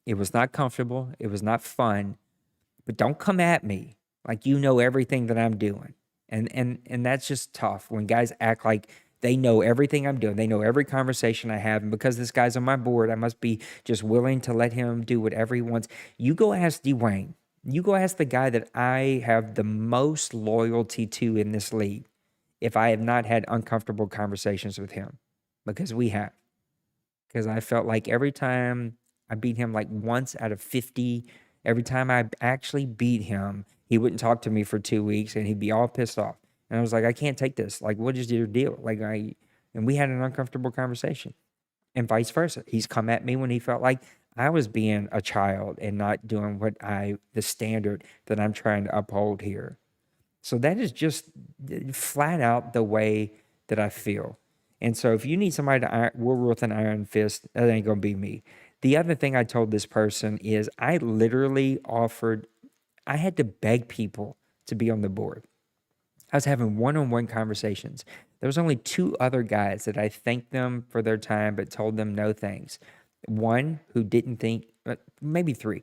It was not comfortable. It was not fun. But don't come at me like you know everything that I'm doing. And that's just tough when guys act like they know everything I'm doing. They know every conversation I have. And because this guy's on my board, I must be just willing to let him do whatever he wants. You go ask Dwayne. You go ask the guy that I have the most loyalty to in this league if I have not had uncomfortable conversations with him. Because we have. Because I felt like every time I beat him like once out of 50 Every time I actually beat him, he wouldn't talk to me for 2 weeks and he'd be all pissed off. And I was like, I can't take this. Like, what is your deal? And we had an uncomfortable conversation, and vice versa. He's come at me when he felt like I was being a child and not doing the standard that I'm trying to uphold here. So that is just flat out the way that I feel. And so if you need somebody to rule with an iron fist, that ain't going to be me. The other thing I told this person is I literally I had to beg people to be on the board. I was having one-on-one conversations. There was only 2 other guys that I thanked them for their time but told them no thanks. One who didn't think, maybe 3.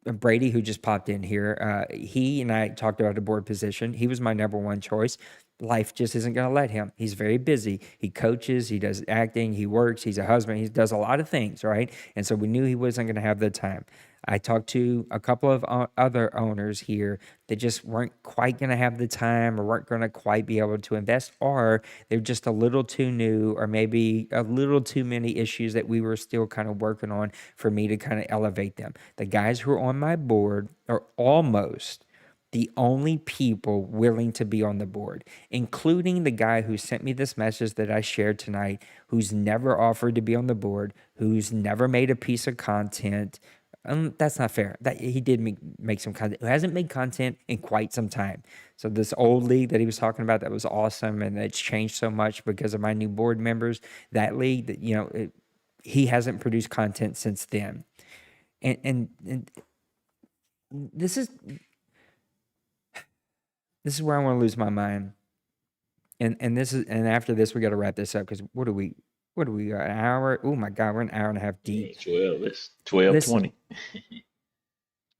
Brady, who just popped in here, he and I talked about a board position. He was my number 1 choice. Life just isn't going to let him. He's very busy. He coaches, he does acting, he works, he's a husband, he does a lot of things, right? And so we knew he wasn't going to have the time. I talked to a couple of other owners here that just weren't quite going to have the time or weren't going to quite be able to invest, or they're just a little too new, or maybe a little too many issues that we were still kind of working on for me to kind of elevate them. The guys who are on my board are almost the only people willing to be on the board, including the guy who sent me this message that I shared tonight, who's never offered to be on the board, who's never made a piece of content. That's not fair. That he did make some content. Who hasn't made content in quite some time. So this old league that he was talking about, that was awesome, and it's changed so much because of my new board members. That league, that he hasn't produced content since then, and this is where I want to lose my mind. And after this, we got to wrap this up because what do we got? An hour? Oh my God, we're an hour and a half deep. 12. It's 12:20.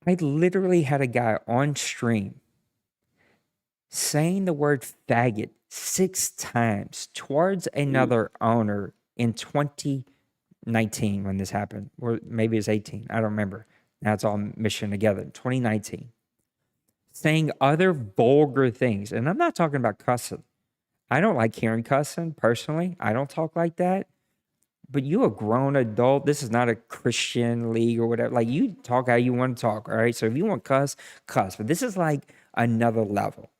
I literally had a guy on stream saying the word faggot 6 times towards another owner in 2019 when this happened, or maybe it's 18. I don't remember. Now it's all mishing together. 2019. Saying other vulgar things. And I'm not talking about cussing. I don't like hearing cussing personally. I don't talk like that. But you a grown adult. This is not a Christian league or whatever. Like, you talk how you want to talk, all right? So if you want cuss, cuss. But this is like another level.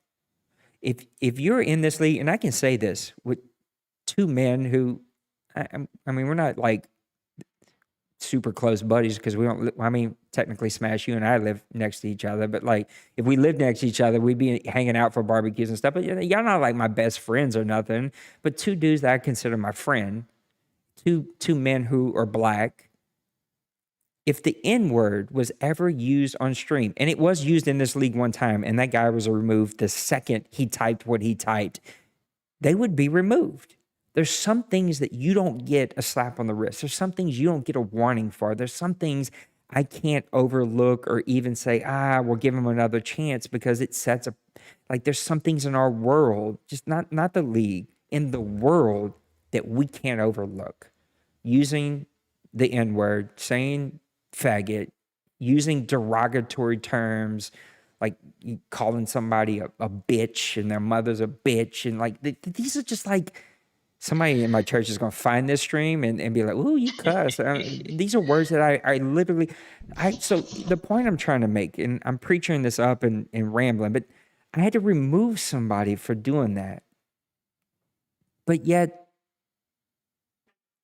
If you're in this league, and I can say this with 2 men who, I mean, we're not like super close buddies because we don't, I mean, technically Smash, you and I live next to each other, but like if we lived next to each other, we'd be hanging out for barbecues and stuff. But y'all not like my best friends or nothing, but 2 dudes that I consider my friend, two men who are black. If the N-word was ever used on stream, and it was used in this league one time, and that guy was removed the second he typed what he typed, they would be removed. There's some things that you don't get a slap on the wrist. There's some things you don't get a warning for. There's some things I can't overlook or even say, we'll give him another chance, because it sets a, like, there's some things in our world, just not the league, in the world that we can't overlook. Using the N-word, saying faggot, using derogatory terms, like calling somebody a bitch and their mother's a bitch. And like, these are just like, somebody in my church is going to find this stream and be like, ooh, you cuss. These are words that I literally, so the point I'm trying to make, and I'm preaching this up and rambling, but I had to remove somebody for doing that. But yet,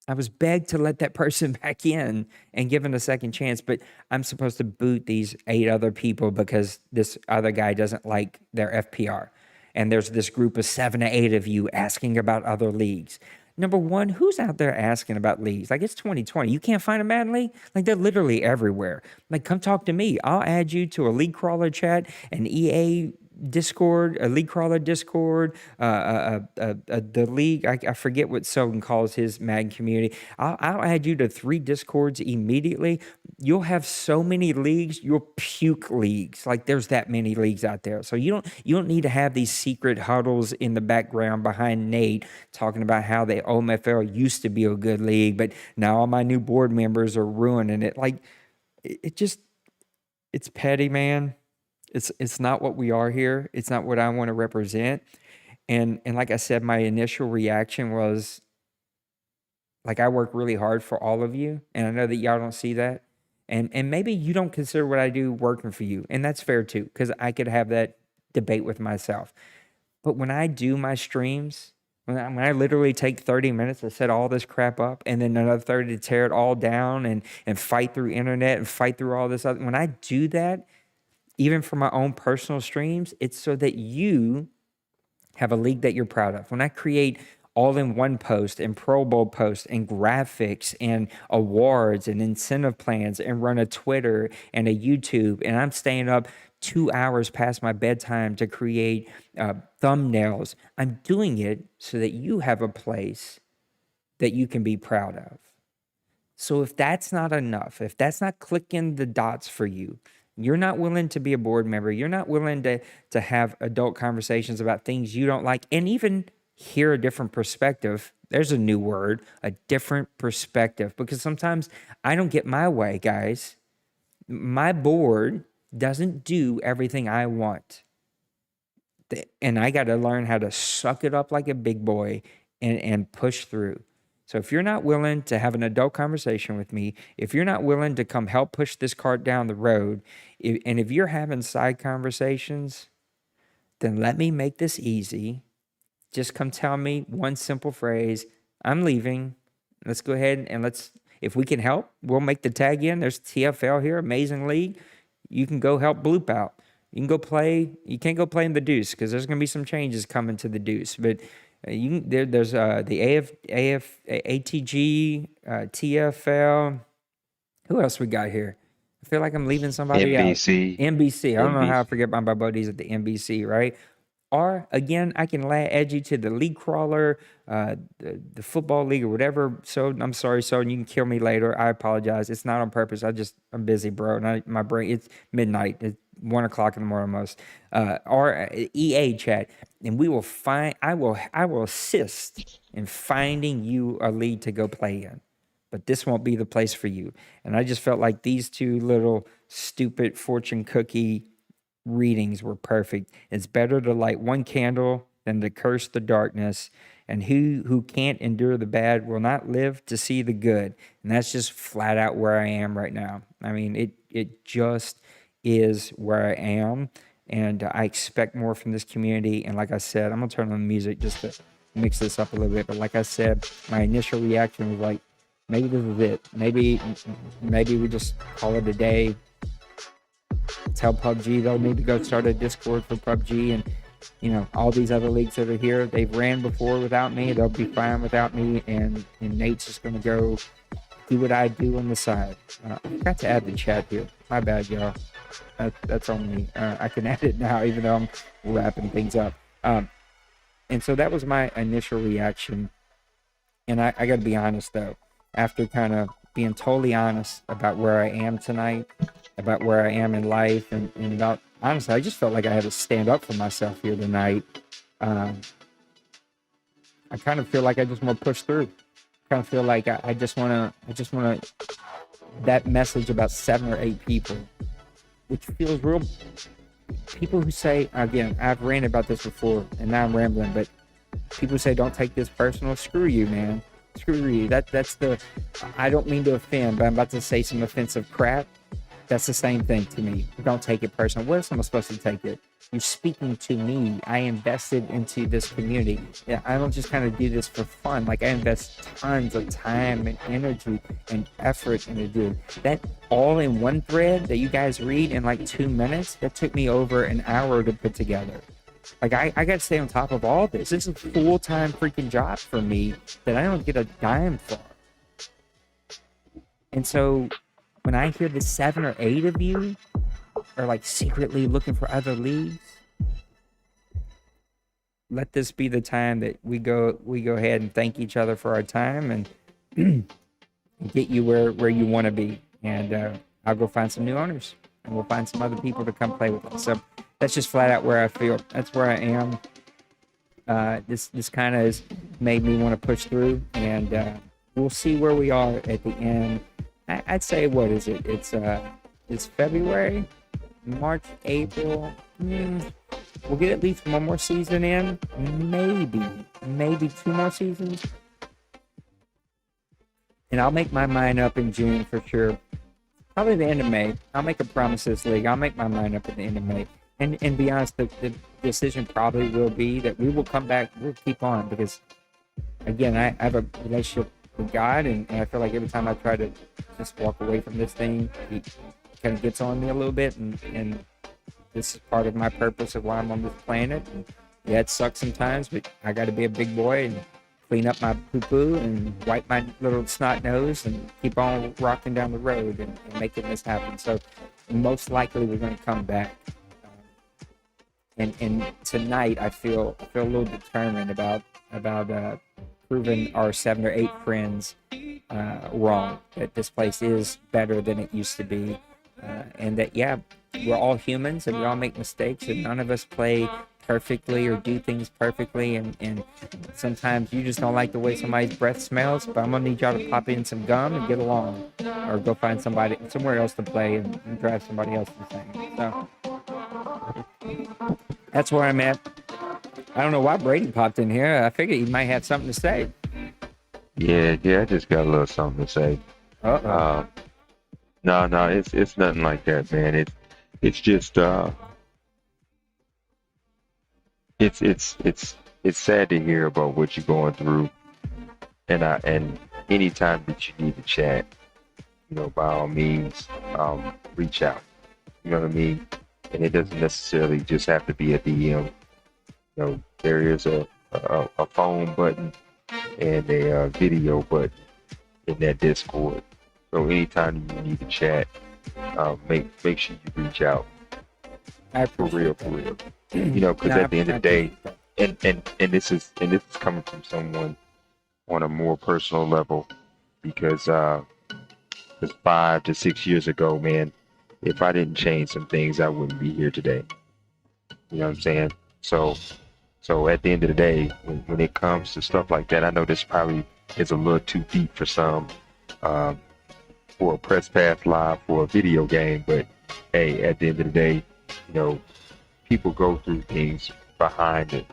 I was begged to let that person back in and given a second chance, but I'm supposed to boot these 8 other people because this other guy doesn't like their FPR. And there's this group of 7 to 8 of you asking about other leagues. Number one, who's out there asking about leagues? Like, it's 2020. You can't find a Madden league? Like, they're literally everywhere. Like, come talk to me. I'll add you to a league crawler chat, an EA Discord, a league crawler Discord, the league, I forget what Sogan calls his Madden community. I'll add you to 3 Discords immediately. You'll have so many leagues, you'll puke leagues. Like, there's that many leagues out there. So you don't need to have these secret huddles in the background behind Nate talking about how the OMFL used to be a good league, but now all my new board members are ruining it. Like, it's petty, man. It's not what we are here. It's not what I want to represent. And like I said, my initial reaction was, like, I work really hard for all of you, and I know that y'all don't see that. And maybe you don't consider what I do working for you, and that's fair too, because I could have that debate with myself. But when I do my streams, when I literally take 30 minutes to set all this crap up and then another 30 to tear it all down and fight through internet and fight through all this other, when I do that, even for my own personal streams, it's so that you have a league that you're proud of. When I create all-in-one post and Pro Bowl posts and graphics and awards and incentive plans and run a Twitter and a YouTube, and I'm staying up 2 hours past my bedtime to create thumbnails, I'm doing it so that you have a place that you can be proud of. So if that's not enough, if that's not clicking the dots for you, you're not willing to be a board member, you're not willing to have adult conversations about things you don't like, and even hear a different perspective. There's a new word, a different perspective, because sometimes I don't get my way, guys. My board doesn't do everything I want. And I got to learn how to suck it up like a big boy and push through. So if you're not willing to have an adult conversation with me, if you're not willing to come help push this cart down the road, and if you're having side conversations, then let me make this easy. Just come tell me one simple phrase: I'm leaving. Let's go ahead and if we can help, we'll make the tag in. There's TFL here, amazing league. You can go help bloop out. You can go play. You can't go play in the deuce because there's going to be some changes coming to the deuce. But there's the ATG, TFL. Who else we got here? I feel like I'm leaving somebody NBC. out. NBC. I don't know how I forget my buddies at the NBC, right? Or, again, I can add you to the league crawler, the football league or whatever. So I'm sorry, so you can kill me later. I apologize. It's not on purpose. I'm busy, bro. And my brain, it's midnight. It's 1 o'clock in the morning almost. Or EA chat. And we will I will assist in finding you a league to go play in. But this won't be the place for you. And I just felt like these two little stupid fortune cookie readings were perfect. It's better to light one candle than to curse the darkness. And who can't endure the bad will not live to see the good. And that's just flat out where I am right now. I mean, it just is where I am. And I expect more from this community. And like I said, I'm going to turn on the music just to mix this up a little bit. But like I said, my initial reaction was like, maybe this is it. Maybe we just call it a day. Tell PUBG they'll need to go start a Discord for PUBG, and all these other leagues that are here, they've ran before without me. They'll be fine without me, and Nate's just gonna go do what I do on the side. I forgot to add the chat here. My bad, y'all. That's on me. I can add it now, even though I'm wrapping things up. And so that was my initial reaction. And I got to be honest though, after kind of being totally honest about where I am tonight, about where I am in life, and about, honestly, I just felt like I had to stand up for myself here tonight. I kind of feel like I just want to push through. I kind of feel like I just want to, that message about 7 or 8 people, which feels real. People who say, again, I've ranted about this before, and now I'm rambling, but people say, don't take this personal. Screw you, man. Screw you. That's I don't mean to offend, but I'm about to say some offensive crap. That's the same thing to me. Don't take it personal. What else am I supposed to take it? You're speaking to me. I invested into this community. Yeah, I don't just kind of do this for fun. Like, I invest tons of time and energy and effort into it. That all in one thread that you guys read in like 2 minutes, that took me over an hour to put together. Like, I got to stay on top of all this. This is a full-time freaking job for me that I don't get a dime for. And so when I hear the 7 or 8 of you are like secretly looking for other leagues, let this be the time that we go ahead and thank each other for our time and get you where you want to be. And I'll go find some new owners, and we'll find some other people to come play with us. So that's just flat out where I feel. That's where I am. This kind of has made me want to push through, and we'll see where we are at the end. I'd say, what is it? It's February, March, April. We'll get at least one more season in. Maybe 2 more seasons. And I'll make my mind up in June for sure. Probably the end of May. I'll make a promise to this league. I'll make my mind up at the end of May. And be honest, the decision probably will be that we will come back. We'll keep on because, again, I have a relationship with God, and I feel like every time I try to just walk away from this thing, he kind of gets on me a little bit. And this is part of my purpose of why I'm on this planet. And yeah, it sucks sometimes, but I got to be a big boy and clean up my poo-poo and wipe my little snot nose and keep on rocking down the road and making this happen. So most likely we're going to come back. And tonight I feel a little determined about proving our 7 or 8 friends wrong, that this place is better than it used to be, and that we're all humans and we all make mistakes and none of us play perfectly or do things perfectly, and sometimes you just don't like the way somebody's breath smells, but I'm gonna need y'all to pop in some gum and get along, or go find somewhere else to play and drive somebody else insane. So that's where I'm at. I don't know why Brady popped in here. I figured he might have something to say. Yeah, I just got a little something to say. Uh-oh. No, it's nothing like that, man. It's just it's sad to hear about what you're going through, and anytime that you need to chat, by all means, reach out. You know what I mean? And it doesn't necessarily just have to be a DM. There is a phone button and a video button in that Discord. So anytime you need to chat, make sure you reach out. For real. Because at the end of the day, and this is coming from someone on a more personal level, because 5 to 6 years ago, man, if I didn't change some things, I wouldn't be here today. You know what I'm saying? So at the end of the day, when it comes to stuff like that, I know this probably is a little too deep for some, for a press pass live for a video game, but hey, at the end of the day, people go through things behind the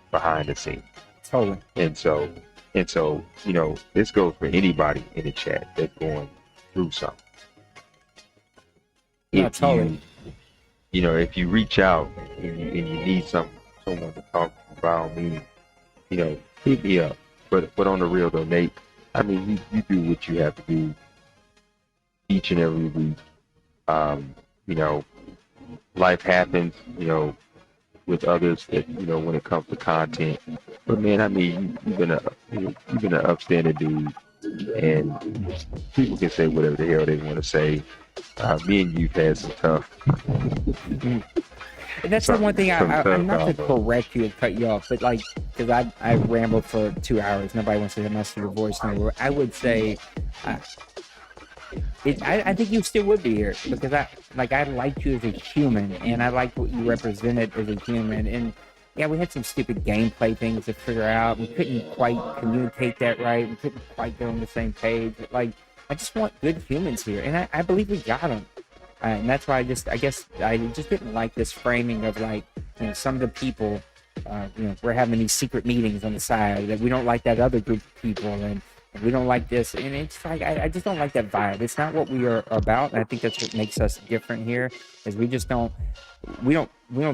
scene. Totally. And so, this goes for anybody in the chat that's going through something. Totally. If you reach out and you need someone to talk to, by all means, hit me up. But on the real though, Nate, I mean, you do what you have to do each and every week. Life happens, with others that, when it comes to content. But man, I mean, you've been an upstanding dude, and people can say whatever the hell they want to say. Me and you've had some tough. And that's the one thing I'm not to correct you and cut you off, but because I rambled for 2 hours. Nobody wants to hear my stupid voice anymore. I would say, I think you still would be here because I liked you as a human, and I liked what you represented as a human. And yeah, we had some stupid gameplay things to figure out. We couldn't quite communicate that right. We couldn't quite get on the same page. But I just want good humans here, and I believe we got them. And that's why I guess I just didn't like this framing of some of the people, we're having these secret meetings on the side that we don't like that other group of people, and we don't like this, and it's I just don't like that vibe. It's not what we are about, and I think that's what makes us different here. Is we don't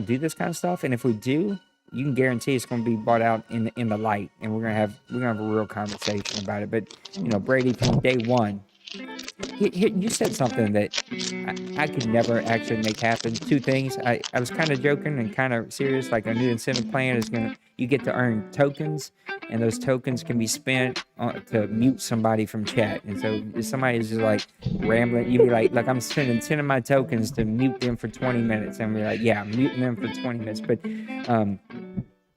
do this kind of stuff, and if we do, you can guarantee it's going to be brought out in the light, and we're gonna have a real conversation about it. But Brady, from day one, you said something that I could never actually make happen. 2 things. I was kind of joking and kind of serious. Like a new incentive plan is you get to earn tokens, and those tokens can be spent to mute somebody from chat. And so if somebody is just rambling, you'd be like, I'm spending 10 of my tokens to mute them for 20 minutes. And we're like, yeah, I'm muting them for 20 minutes. But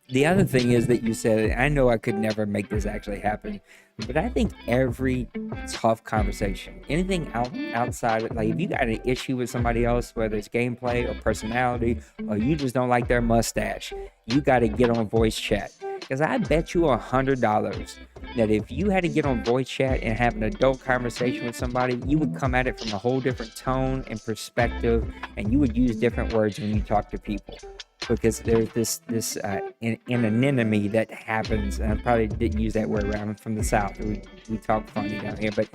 the other thing is that you said, I know I could never make this actually happen, but I think every tough conversation, anything outside of if you got an issue with somebody else, whether it's gameplay or personality, or you just don't like their mustache, you got to get on voice chat. Because I bet you $100 that if you had to get on voice chat and have an adult conversation with somebody, you would come at it from a whole different tone and perspective, and you would use different words when you talk to people. because there's this anonymity that happens, and I probably didn't use that word right. I'm from the South. We talk funny down here, but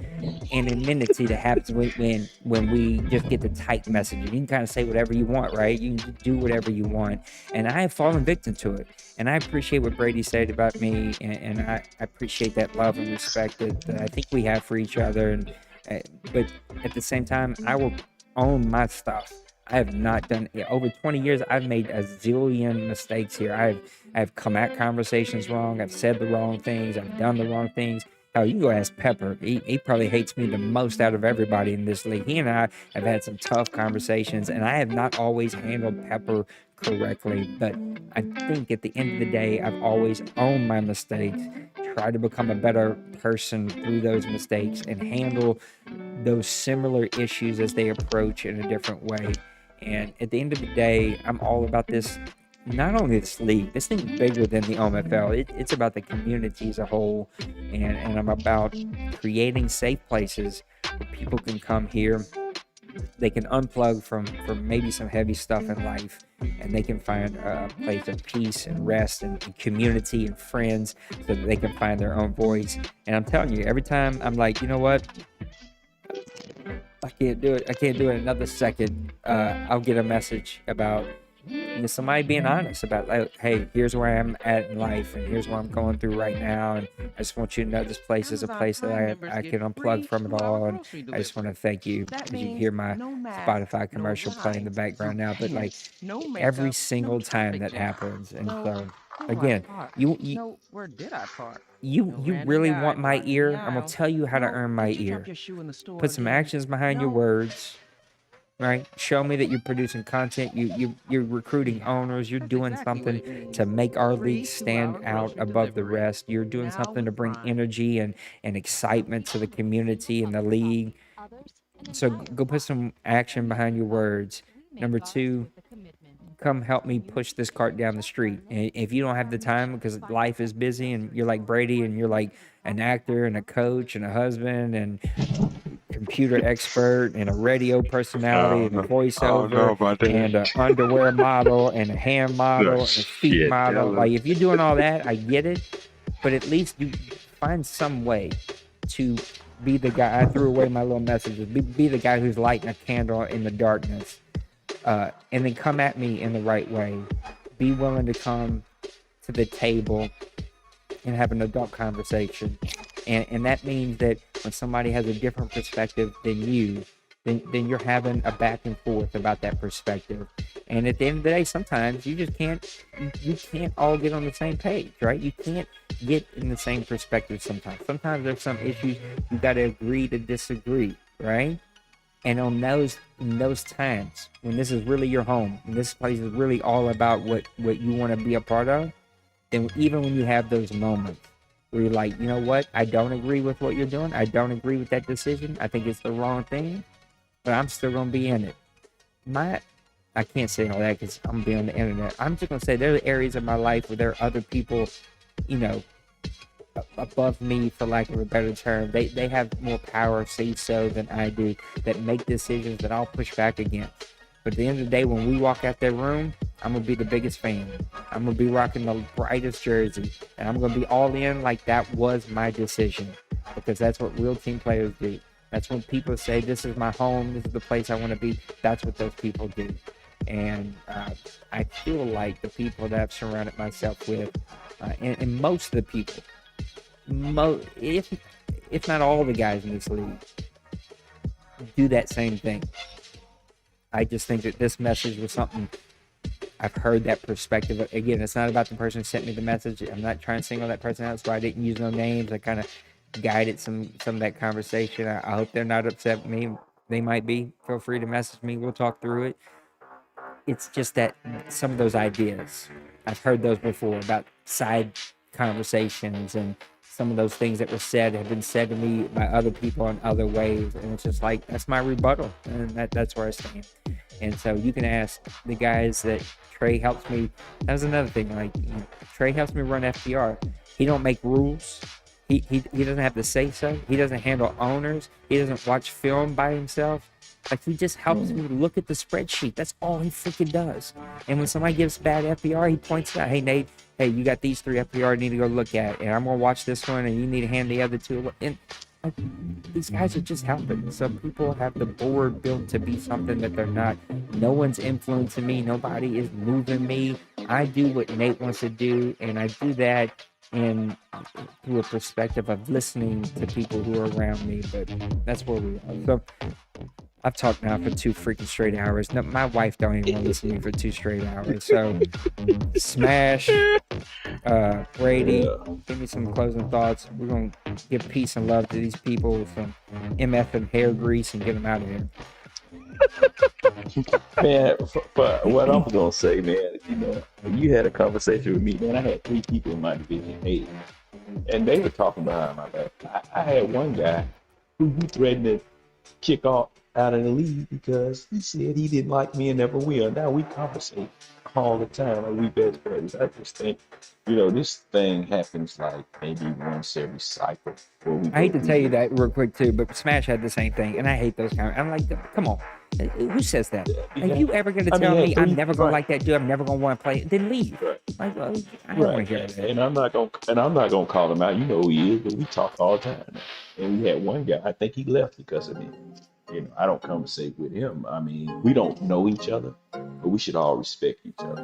anonymity that happens when we just get the tight message. You can kind of say whatever you want, right? You can do whatever you want, and I have fallen victim to it. And I appreciate what Brady said about me, and I appreciate that love and respect that I think we have for each other. And but at the same time, I will own my stuff. I have not done over 20 years. I've made a zillion mistakes here. I've come at conversations wrong. I've said the wrong things. I've done the wrong things. Oh, you can go ask Pepper. He probably hates me the most out of everybody in this league. He and I have had some tough conversations, and I have not always handled Pepper correctly. But I think at the end of the day, I've always owned my mistakes, tried to become a better person through those mistakes, and handle those similar issues as they approach in a different way. And at the end of the day, I'm all about this. Not only this league, this thing's bigger than the OMFL. It's about the community as a whole, and I'm about creating safe places where people can come here. They can unplug from maybe some heavy stuff in life, and they can find a place of peace and rest and community and friends, so that they can find their own voice. And I'm telling you, every time I'm like, you know what? I can't do it. I can't do it another second. I'll get a message about somebody being honest about, like, hey, here's where I'm at in life, and here's what I'm going through right now, and I just want you to know this place is a place that I can unplug from it all, and I just want to thank you. As you hear my Spotify commercial playing in the background now, but like every single time that happens, and so again, you really want my ear? I'm gonna tell you how to earn my ear. Put some actions behind your words. Right? Show me that you're producing content. You're recruiting owners. You're doing something to make our league stand out above the rest. You're doing something to bring energy and excitement to the community and the league. So go put some action behind your words. Number two, come help me push this cart down the street. And if you don't have the time because life is busy and you're like Brady and you're like an actor and a coach and a husband and computer expert and a radio personality and a voiceover and an underwear model and a hand model and a feet model. Like, if you're doing all that, I get it, but at least you find some way to be the guy. I threw away my little messages. Be the guy who's lighting a candle in the darkness, and then come at me in the right way. Be willing to come to the table and have an adult conversation. And that means that when somebody has a different perspective than you, then you're having a back and forth about that perspective. And at the end of the day, sometimes you just can't all get on the same page, right? You can't get in the same perspective sometimes. Sometimes there's some issues you got to agree to disagree, right? And in those times, when this is really your home, and this place is really all about what you want to be a part of, then even when you have those moments where you're like, you know what, I don't agree with what you're doing, I don't agree with that decision, I think it's the wrong thing, but I'm still going to be in it. I can't say all that because I'm going to be on the internet. I'm just going to say there are areas of my life where there are other people, above me, for lack of a better term. They have more power, say so, than I do, that make decisions that I'll push back against. But at the end of the day, when we walk out that room, I'm going to be the biggest fan. I'm going to be rocking the brightest jersey. And I'm going to be all in like that was my decision. Because that's what real team players do. That's when people say, this is my home, this is the place I want to be. That's what those people do. And I feel like the people that I've surrounded myself with, and most of the people, if not all the guys in this league, do that same thing. I just think that this message was something I've heard that perspective. Again, it's not about the person who sent me the message. I'm not trying to single that person out, so I didn't use no names. I kind of guided some of that conversation. I hope they're not upset with me. They might be. Feel free to message me. We'll talk through it. It's just that some of those ideas, I've heard those before about side conversations, and some of those things that were said have been said to me by other people in other ways. And it's just like, that's my rebuttal. And that's where I stand. And so you can ask the guys that Trey helps me. That was another thing. Like, Trey helps me run FDR. He don't make rules. He doesn't have to say so. He doesn't handle owners. He doesn't watch film by himself. Like, he just helps me look at the spreadsheet. That's all he freaking does. And when somebody gives bad FPR, he points it out. Hey, Nate, hey, you got these 3 FPR you need to go look at. And I'm going to watch this one, and you need to hand the other 2. And like, these guys are just helping. Some people have the board built to be something that they're not. No one's influencing me. Nobody is moving me. I do what Nate wants to do, and I do that in through a perspective of listening to people who are around me. But that's where we are. So I've talked now for 2 freaking straight hours. No, my wife don't even want to listen to me for 2 straight hours. So Smash, Brady, give me some closing thoughts. We're going to give peace and love to these people with some MF and hair grease and get them out of here. Man, for what I'm gonna say, man, you know, when you had a conversation with me, man, I had 3 people in my division 8, and they were talking behind my back. I had one guy who threatened to kick off out of the league because he said he didn't like me and never will. Now we conversate all the time, like we best buddies. I just think, you know, this thing happens like maybe once every cycle. I hate to tell you that real quick too, but Smash had the same thing, and I hate those kind of. I'm like, come on, who says that? Are you ever going to tell me I'm never going to like that dude? I'm never going to want to play? Then leave. Right. Like, well, I don't want to hear that. And I'm not gonna call him out. You know who he is, but we talk all the time. And we had one guy. I think he left because of me. You know, I don't conversate with him. I mean, we don't know each other, but we should all respect each other.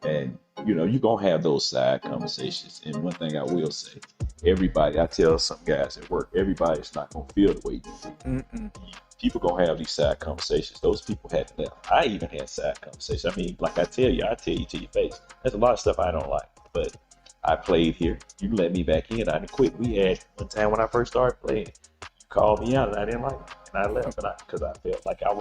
And, you know, you're going to have those side conversations. And one thing I will say, I tell some guys at work, everybody's not going to feel the way you do. People going to have these side conversations. Those people had left. I even had side conversations. I mean, like I tell you to your face. There's a lot of stuff I don't like, but I played here. You let me back in. I didn't quit. We had one time when I first started playing, you called me out and I didn't like it. And I left because I felt like I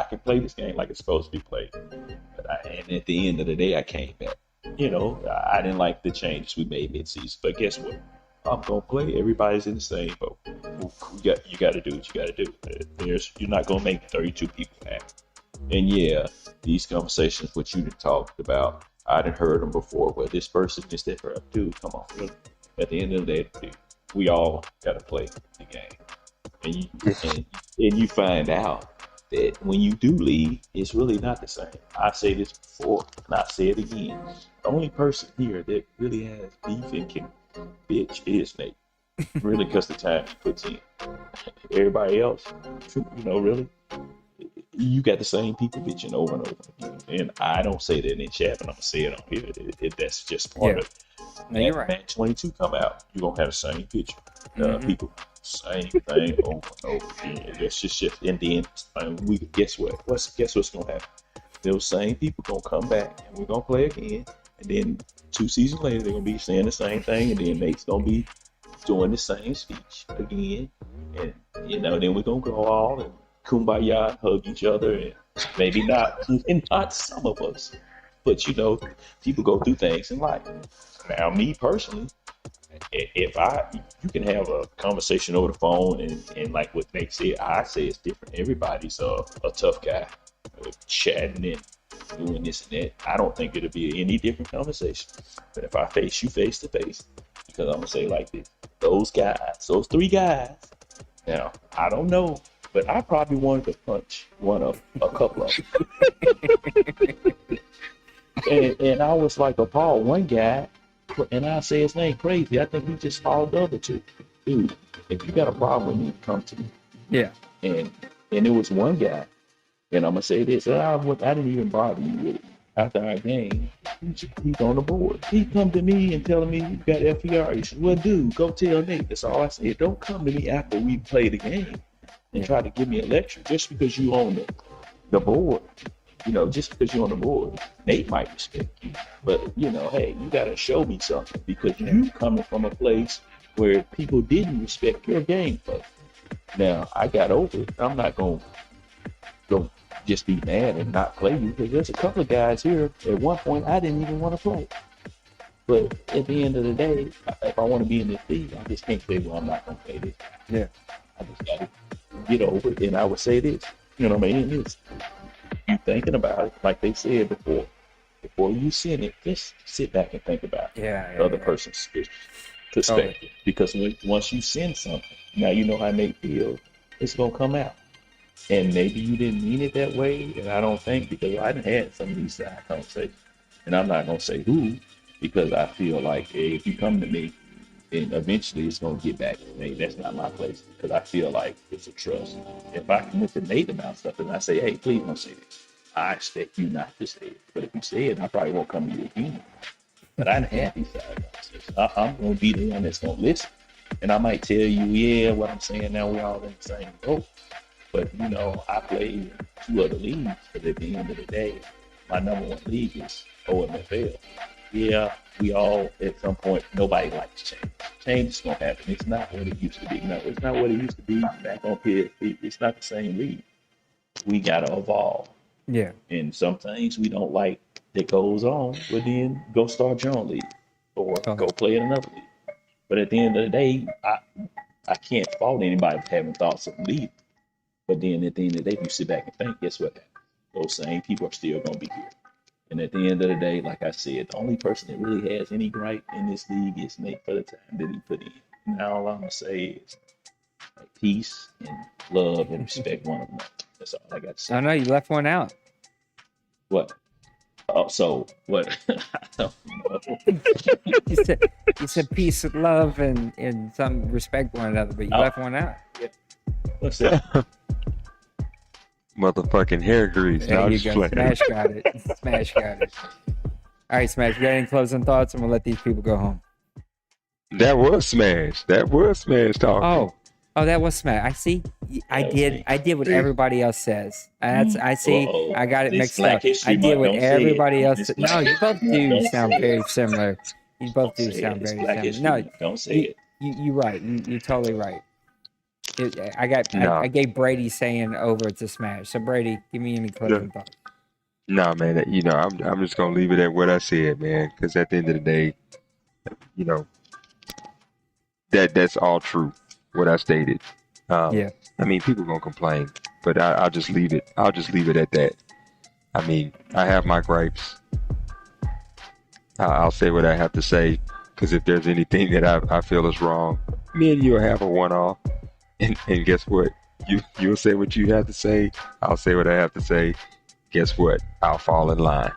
could play this game like it's supposed to be played. And at the end of the day, I came back. You know, I didn't like the changes we made mid-season. But guess what? I'm going to play. Everybody's in the same boat. You got to do what you got to do. You're not going to make 32 people happy. And yeah, these conversations, what you talked about, I done heard them before. Well, this person is that for dude. Come on. Really? At the end of the day, we all got to play the game. And you find out that when you do leave, it's really not the same. I say this before, and I say it again. The only person here that really has beef and can bitch is Nate. Really, because the time he puts in. Everybody else, you know, really, you got the same people bitching over and over again. And I don't say that in chat, but I'm going to say it on here. That's just part of it. No, you're right. Match 22 come out, you're going to have the same picture. People, same thing over and over again. That's just shit. And then, guess what? Guess what's going to happen? Those same people going to come back, and we're going to play again. And then 2 seasons later, they're going to be saying the same thing. And then Nate's going to be doing the same speech again. And, you know, then we're going to go all and kumbaya, hug each other. And maybe not, and not some of us. But, you know, people go through things in life. Now, me personally, you can have a conversation over the phone and like what Nate said, I say it's different. Everybody's a tough guy, chatting and doing this and that. I don't think it'll be any different conversation. But if I face you face to face, because I'm gonna say like this, those 3 guys. Now I don't know, but I probably wanted to punch a couple of them. and I was like appalled. One guy. And I say his name crazy. I think he just followed the other 2. Dude, if you got a problem with me, come to me. Yeah. And it was one guy, and I'm gonna say this, and I didn't even bother you with it. After our game, he's on the board. He come to me and telling me you got FPR. He said, well, dude, go tell Nate. That's all I said. Don't come to me after we play the game and try to give me a lecture just because you on the board. You know, just because you're on the board, Nate might respect you. But, you know, hey, you got to show me something because you coming from a place where people didn't respect your gameplay. Now, I got over it. I'm not going to just be mad and not play you because there's a couple of guys here. At one point, I didn't even want to play. But at the end of the day, if I want to be in this league, I just can't say, well, I'm not going to play this. Yeah. I just got to get over it. And I would say this, you know what I mean? It's, you thinking about it, like they said before you send it, just sit back and think about the other person's perspective. Because once you send something, now you know how Nate feels, it's gonna come out. And maybe you didn't mean it that way, and I don't think, because I done had some of these side conversations, and I'm not gonna say who, because I feel like, hey, if you come to me, and eventually it's gonna get back to me. That's not my place, because I feel like it's a trust. If I commit to Nate about stuff and I say, hey, please don't say this, I expect you not to say it. But if you say it, I probably won't come to you again. But I done had these side conversations. I'm gonna be the one that's gonna listen, and I might tell you, yeah, what I'm saying now, we're all in the same boat. But, I play 2 other leagues, but at the end of the day, my number 1 league is OMFL. Yeah, we all, at some point, nobody likes change. Change is going to happen. It's not what it used to be. No, it's not what it used to be back on PSP. It's not the same league. We got to evolve. Yeah. And some things we don't like that goes on, but then go start your own league or go play in another league. But at the end of the day, I can't fault anybody for having thoughts of leaving. But then at the end of the day, if you sit back and think, guess what happens? Those same people are still going to be here. And at the end of the day, like I said, the only person that really has any gripe in this league is Nate for the time that he put in. Now all I'm going to say is peace and love and respect one another. That's all I got to say. I know you left one out. What? Oh, so what? I don't know. You said peace and love and some respect one another, but you left one out. Yeah. What's that? Motherfucking hair grease. There you go. Smash got it. Smash got it. All right, Smash, you got any closing thoughts? I'm going to let these people go home. That was Smash. That was Smash talking. Oh, that was Smash. I see. I did what everybody else says. I see. Uh-oh. I got it This mixed Black up. History I did Month, what don't say everybody it. else This said. Black No, you both History Month, do don't sound say very it. similar. You both do Say sound it. It's very Black similar. History No, Month. Don't say it. you're right. You're totally right. No. I gave Brady saying over to Smash. So Brady, give me any closing thoughts. Nah, man. I'm just gonna leave it at what I said, man. Because at the end of the day, that's all true. What I stated. Yeah. I mean, people gonna complain, but I'll just leave it. I'll just leave it at that. I mean, I have my gripes. I'll say what I have to say, because if there's anything that I feel is wrong, me and you'll have a one-off, and guess what? You'll say what you have to say. I'll say what I have to say. Guess what? I'll fall in line.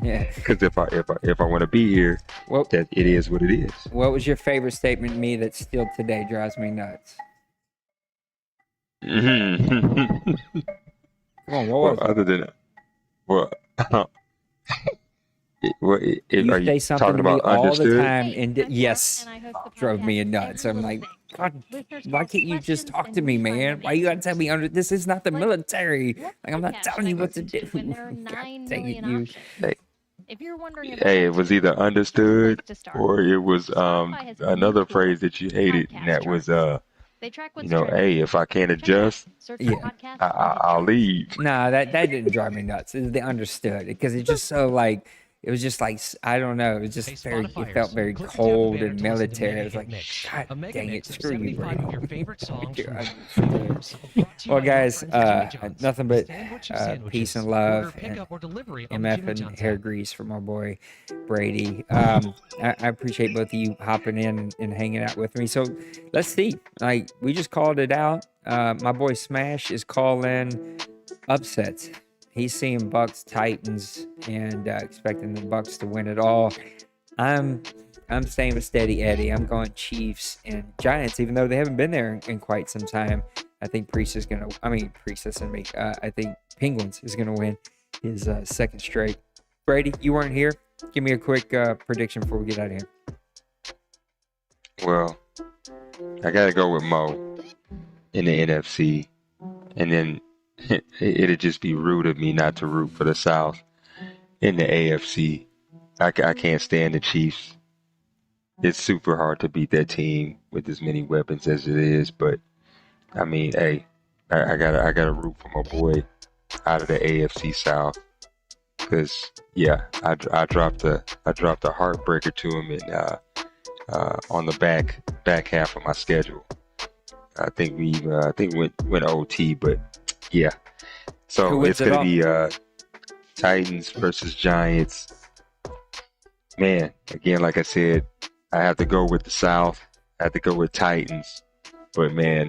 Yeah. Because if I want to be here, that it is what it is. What was your favorite statement to me that still today drives me nuts? Mm-hmm. Come on, what was it? Other than You are say you something talking to me about all understood? the time, and yes, drove me nuts. I'm like, God, why can't you just talk to me, man? Why you gotta tell me under? This is not the military. Like, I'm not telling you what to do. God dang it, you. If you're wondering Hey, it was either understood or it was another phrase that you hated, and that was hey, if I can't adjust, I'll leave. Nah, that didn't drive me nuts. It was the understood, because it's just so like. It was just like, I don't know. It was just very, it felt very cold and military. I was like, God dang it, screw you, Brady. Well, guys, nothing but peace and love and MF and hair grease for my boy Brady. I appreciate both of you hopping in and hanging out with me. So let's see. Like, we just called it out. My boy Smash is calling upsets. He's seeing Bucks, Titans, and expecting the Bucks to win it all. I'm staying with Steady Eddie. I'm going Chiefs and Giants, even though they haven't been there in quite some time. I think I think Penguins is gonna win his second straight. Brady, you weren't here. Give me a quick prediction before we get out of here. Well, I gotta go with Mo in the NFC, and then it'd just be rude of me not to root for the South in the AFC. I can't stand the Chiefs. It's super hard to beat that team with as many weapons as it is. But I mean, hey, I gotta root for my boy out of the AFC South, because I dropped a heartbreaker to him on the back half of my schedule. I think we went OT, but. Yeah, so it's going to be Titans versus Giants. Man, again, like I said, I have to go with the South. I have to go with Titans. But, man,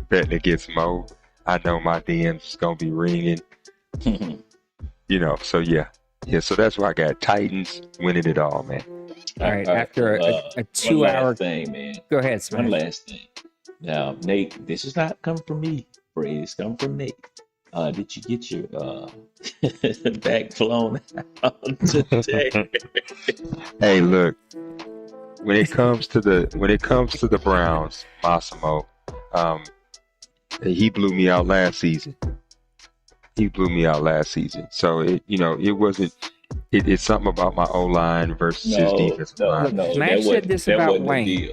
betting against Mo, I know my DMs is gonna be ringing. So so that's why I got Titans winning it all, man. All right, after a 2 one hour last thing, man. Go ahead, Smash. One last thing. Now, Nate, this is not come from me, Brady. It's come from Nate. Did you get your back flown out today? Hey, look. When it comes to the Browns, Massimo, he blew me out last season. So it wasn't. It's something about my O line versus his defensive line. Smash said this about Wayne.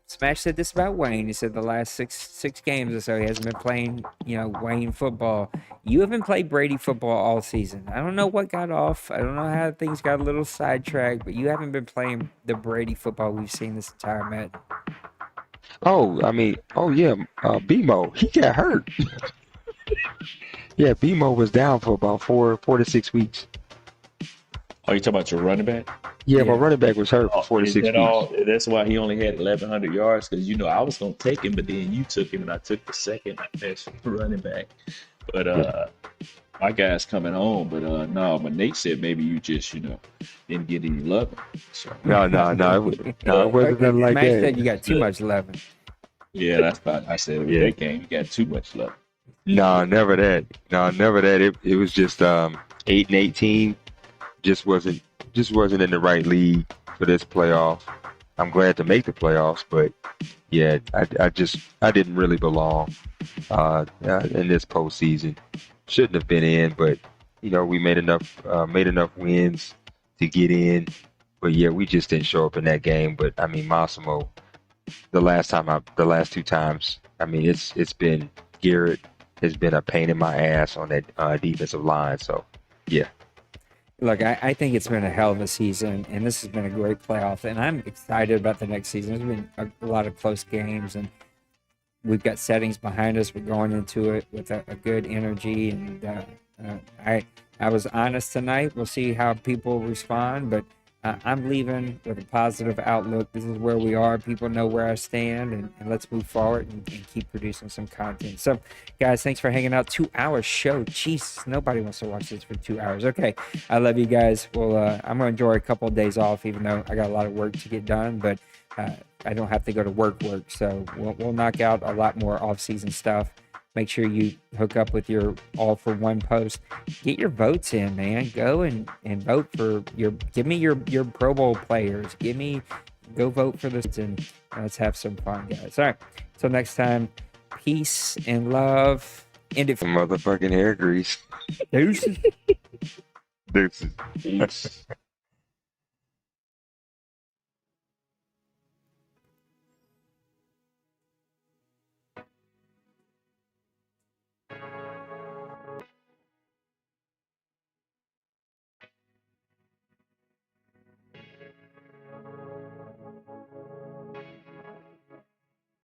Smash said this about Wayne. He said the last six games or so he hasn't been playing, Wayne football. You haven't played Brady football all season. I don't know what got off. I don't know how things got a little sidetracked, but you haven't been playing the Brady football we've seen this entire Madden. BMO, he got hurt. Yeah, BMO was down for about 4 to 6 weeks. Oh, you talking about your running back? Yeah, my running back was hurt for 4 to 6 weeks. That's why he only had 1,100 yards, because I was going to take him, but then you took him, and I took the second best running back. But my guy's coming home. But no, but Nate said maybe you just didn't get any love. So. No, it wasn't nothing like Smash that. said you got too much loving. Yeah, that's about. I said with that game, you got too much love. No, never that. It was just 8-18. Just wasn't in the right league for this playoff. I'm glad to make the playoffs, but yeah, I didn't really belong in this postseason. Shouldn't have been in, but we made enough wins to get in. But yeah, we just didn't show up in that game. But I mean, Massimo, the last 2 times, I mean, it's been Garrett has been a pain in my ass on that defensive line. So yeah. Look, I think it's been a hell of a season, and this has been a great playoff, and I'm excited about the next season. There's been a lot of close games, and we've got settings behind us. We're going into it with a good energy, and I was honest tonight. We'll see how people respond, but I'm leaving with a positive outlook. This is where we are. People know where I stand, and let's move forward and keep producing some content. So, guys, thanks for hanging out. 2 hour show. Jesus, nobody wants to watch this for 2 hours. Okay, I love you guys. Well, I'm going to enjoy a couple of days off, even though I got a lot of work to get done, but I don't have to go to work. So we'll knock out a lot more off-season stuff. Make sure you hook up with your All for One post. Get your votes in, man. Go and vote for give me your Pro Bowl players. Go vote for this, and let's have some fun, guys. All right. Till next time, peace and love. End it. Motherfucking hair grease. Deuces. Deuces. Peace.